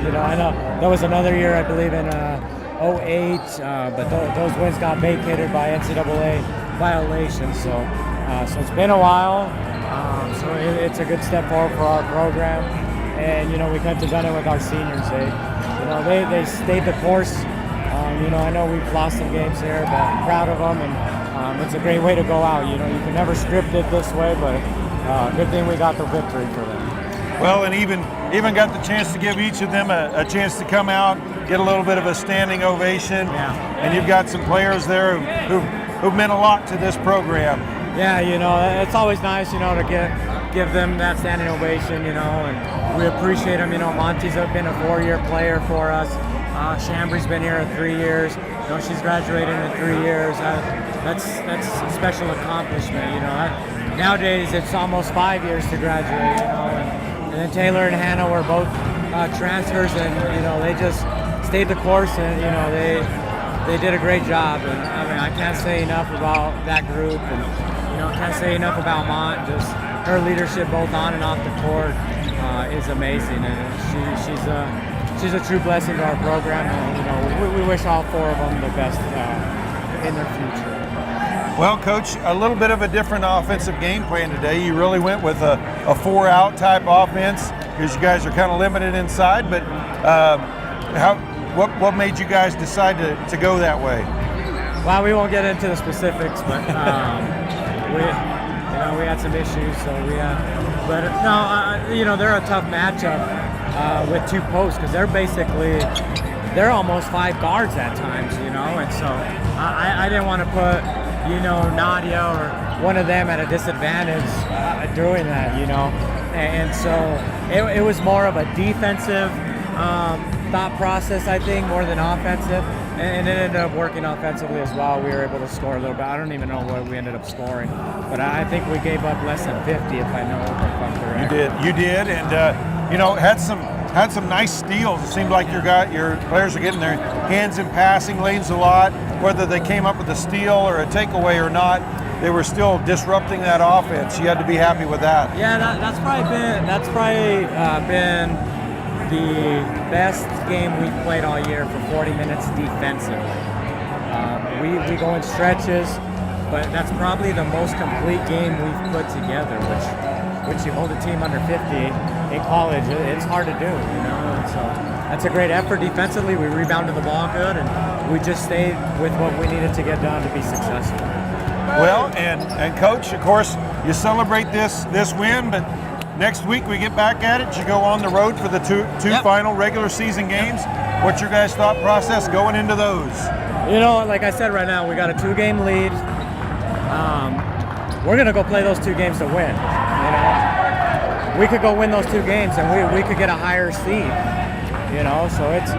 You know, I know there was another year, I believe in 08, but those wins got vacated by NCAA violations. So it's been a while. So it's a good step forward for our program, and you know we couldn't have done it with our seniors. They stayed the course. You know, I know we've lost some games here, but I'm proud of them, and it's a great way to go out. You know, you can never script it this way, but good thing we got the victory for them. Well, and even got the chance to give each of them a chance to come out, get a little bit of a standing ovation. Yeah. And you've got some players there who've meant a lot to this program. Yeah, you know, it's always nice, you know, to give them that standing ovation, you know, and we appreciate them. You know, Monty's been a 4-year player for us. Chambry's been here 3 years. You know, she's graduated in 3 years. That's a special accomplishment, you know. Nowadays, it's almost 5 years to graduate, you know, and then Taylor and Hannah were both transfers, and you know, they just stayed the course, and you know, they did a great job. And I mean, I can't say enough about that group, and you know, I can't say enough about Mont. Just her leadership, both on and off the court, is amazing, and she's a true blessing to our program. And you know, we wish all 4 of them the best in their future. Well, Coach, a little bit of a different offensive game plan today. You really went with a 4-out type offense because you guys are kind of limited inside. But what made you guys decide to go that way? Well, we won't get into the specifics, but we had some issues, so you know, they're a tough matchup with 2 posts because they're almost 5 guards at times, you know, and so I didn't want to put, you know, Nadia or one of them at a disadvantage doing that, you know. And so it was more of a defensive thought process, I think, more than offensive. And it ended up working offensively as well. We were able to score a little bit. I don't even know what we ended up scoring, but I think we gave up less than 50, if I'm correct. You did, and you know, had some nice steals. It seemed like your players are getting their hands in passing lanes a lot. Whether they came up with a steal or a takeaway or not, they were still disrupting that offense. You had to be happy with that. Yeah, that's probably been the best game we've played all year for 40 minutes defensively. We go in stretches, but that's probably the most complete game we've put together, which you hold a team under 50 in college, it's hard to do, you know. And so that's a great effort defensively. We rebounded the ball good, and we just stayed with what we needed to get done to be successful. Well, and Coach, of course, you celebrate this win, but next week we get back at it. You go on the road for the two final regular season games. What's your guys' thought process going into those? You know, like I said, right now we got a 2-game lead. We're gonna go play those 2 games to win. You know, we could go win those 2 games, and we could get a higher seed. You know, so it's,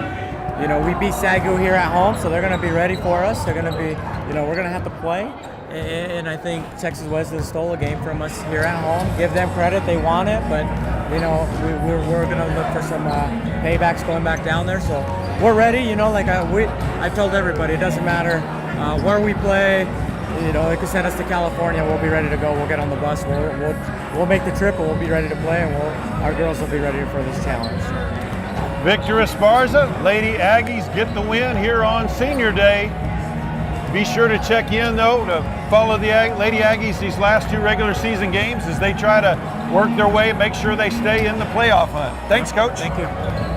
you know, we beat Sagu here at home, so they're gonna be ready for us. They're gonna be, you know, we're gonna have to play. And I think Texas Wesleyan stole a game from us here at home. Give them credit, they want it, but you know, we're going to look for some paybacks going back down there. So we're ready, you know, like I told everybody, it doesn't matter where we play. You know, they could send us to California. We'll be ready to go. We'll get on the bus. We'll make the trip, and we'll be ready to play, and our girls will be ready for this challenge. Victor Esparza, Lady Aggies get the win here on Senior Day. Be sure to check in, though, to follow the Lady Aggies these last 2 regular season games as they try to work their way, make sure they stay in the playoff hunt. Thanks, Coach. Thank you.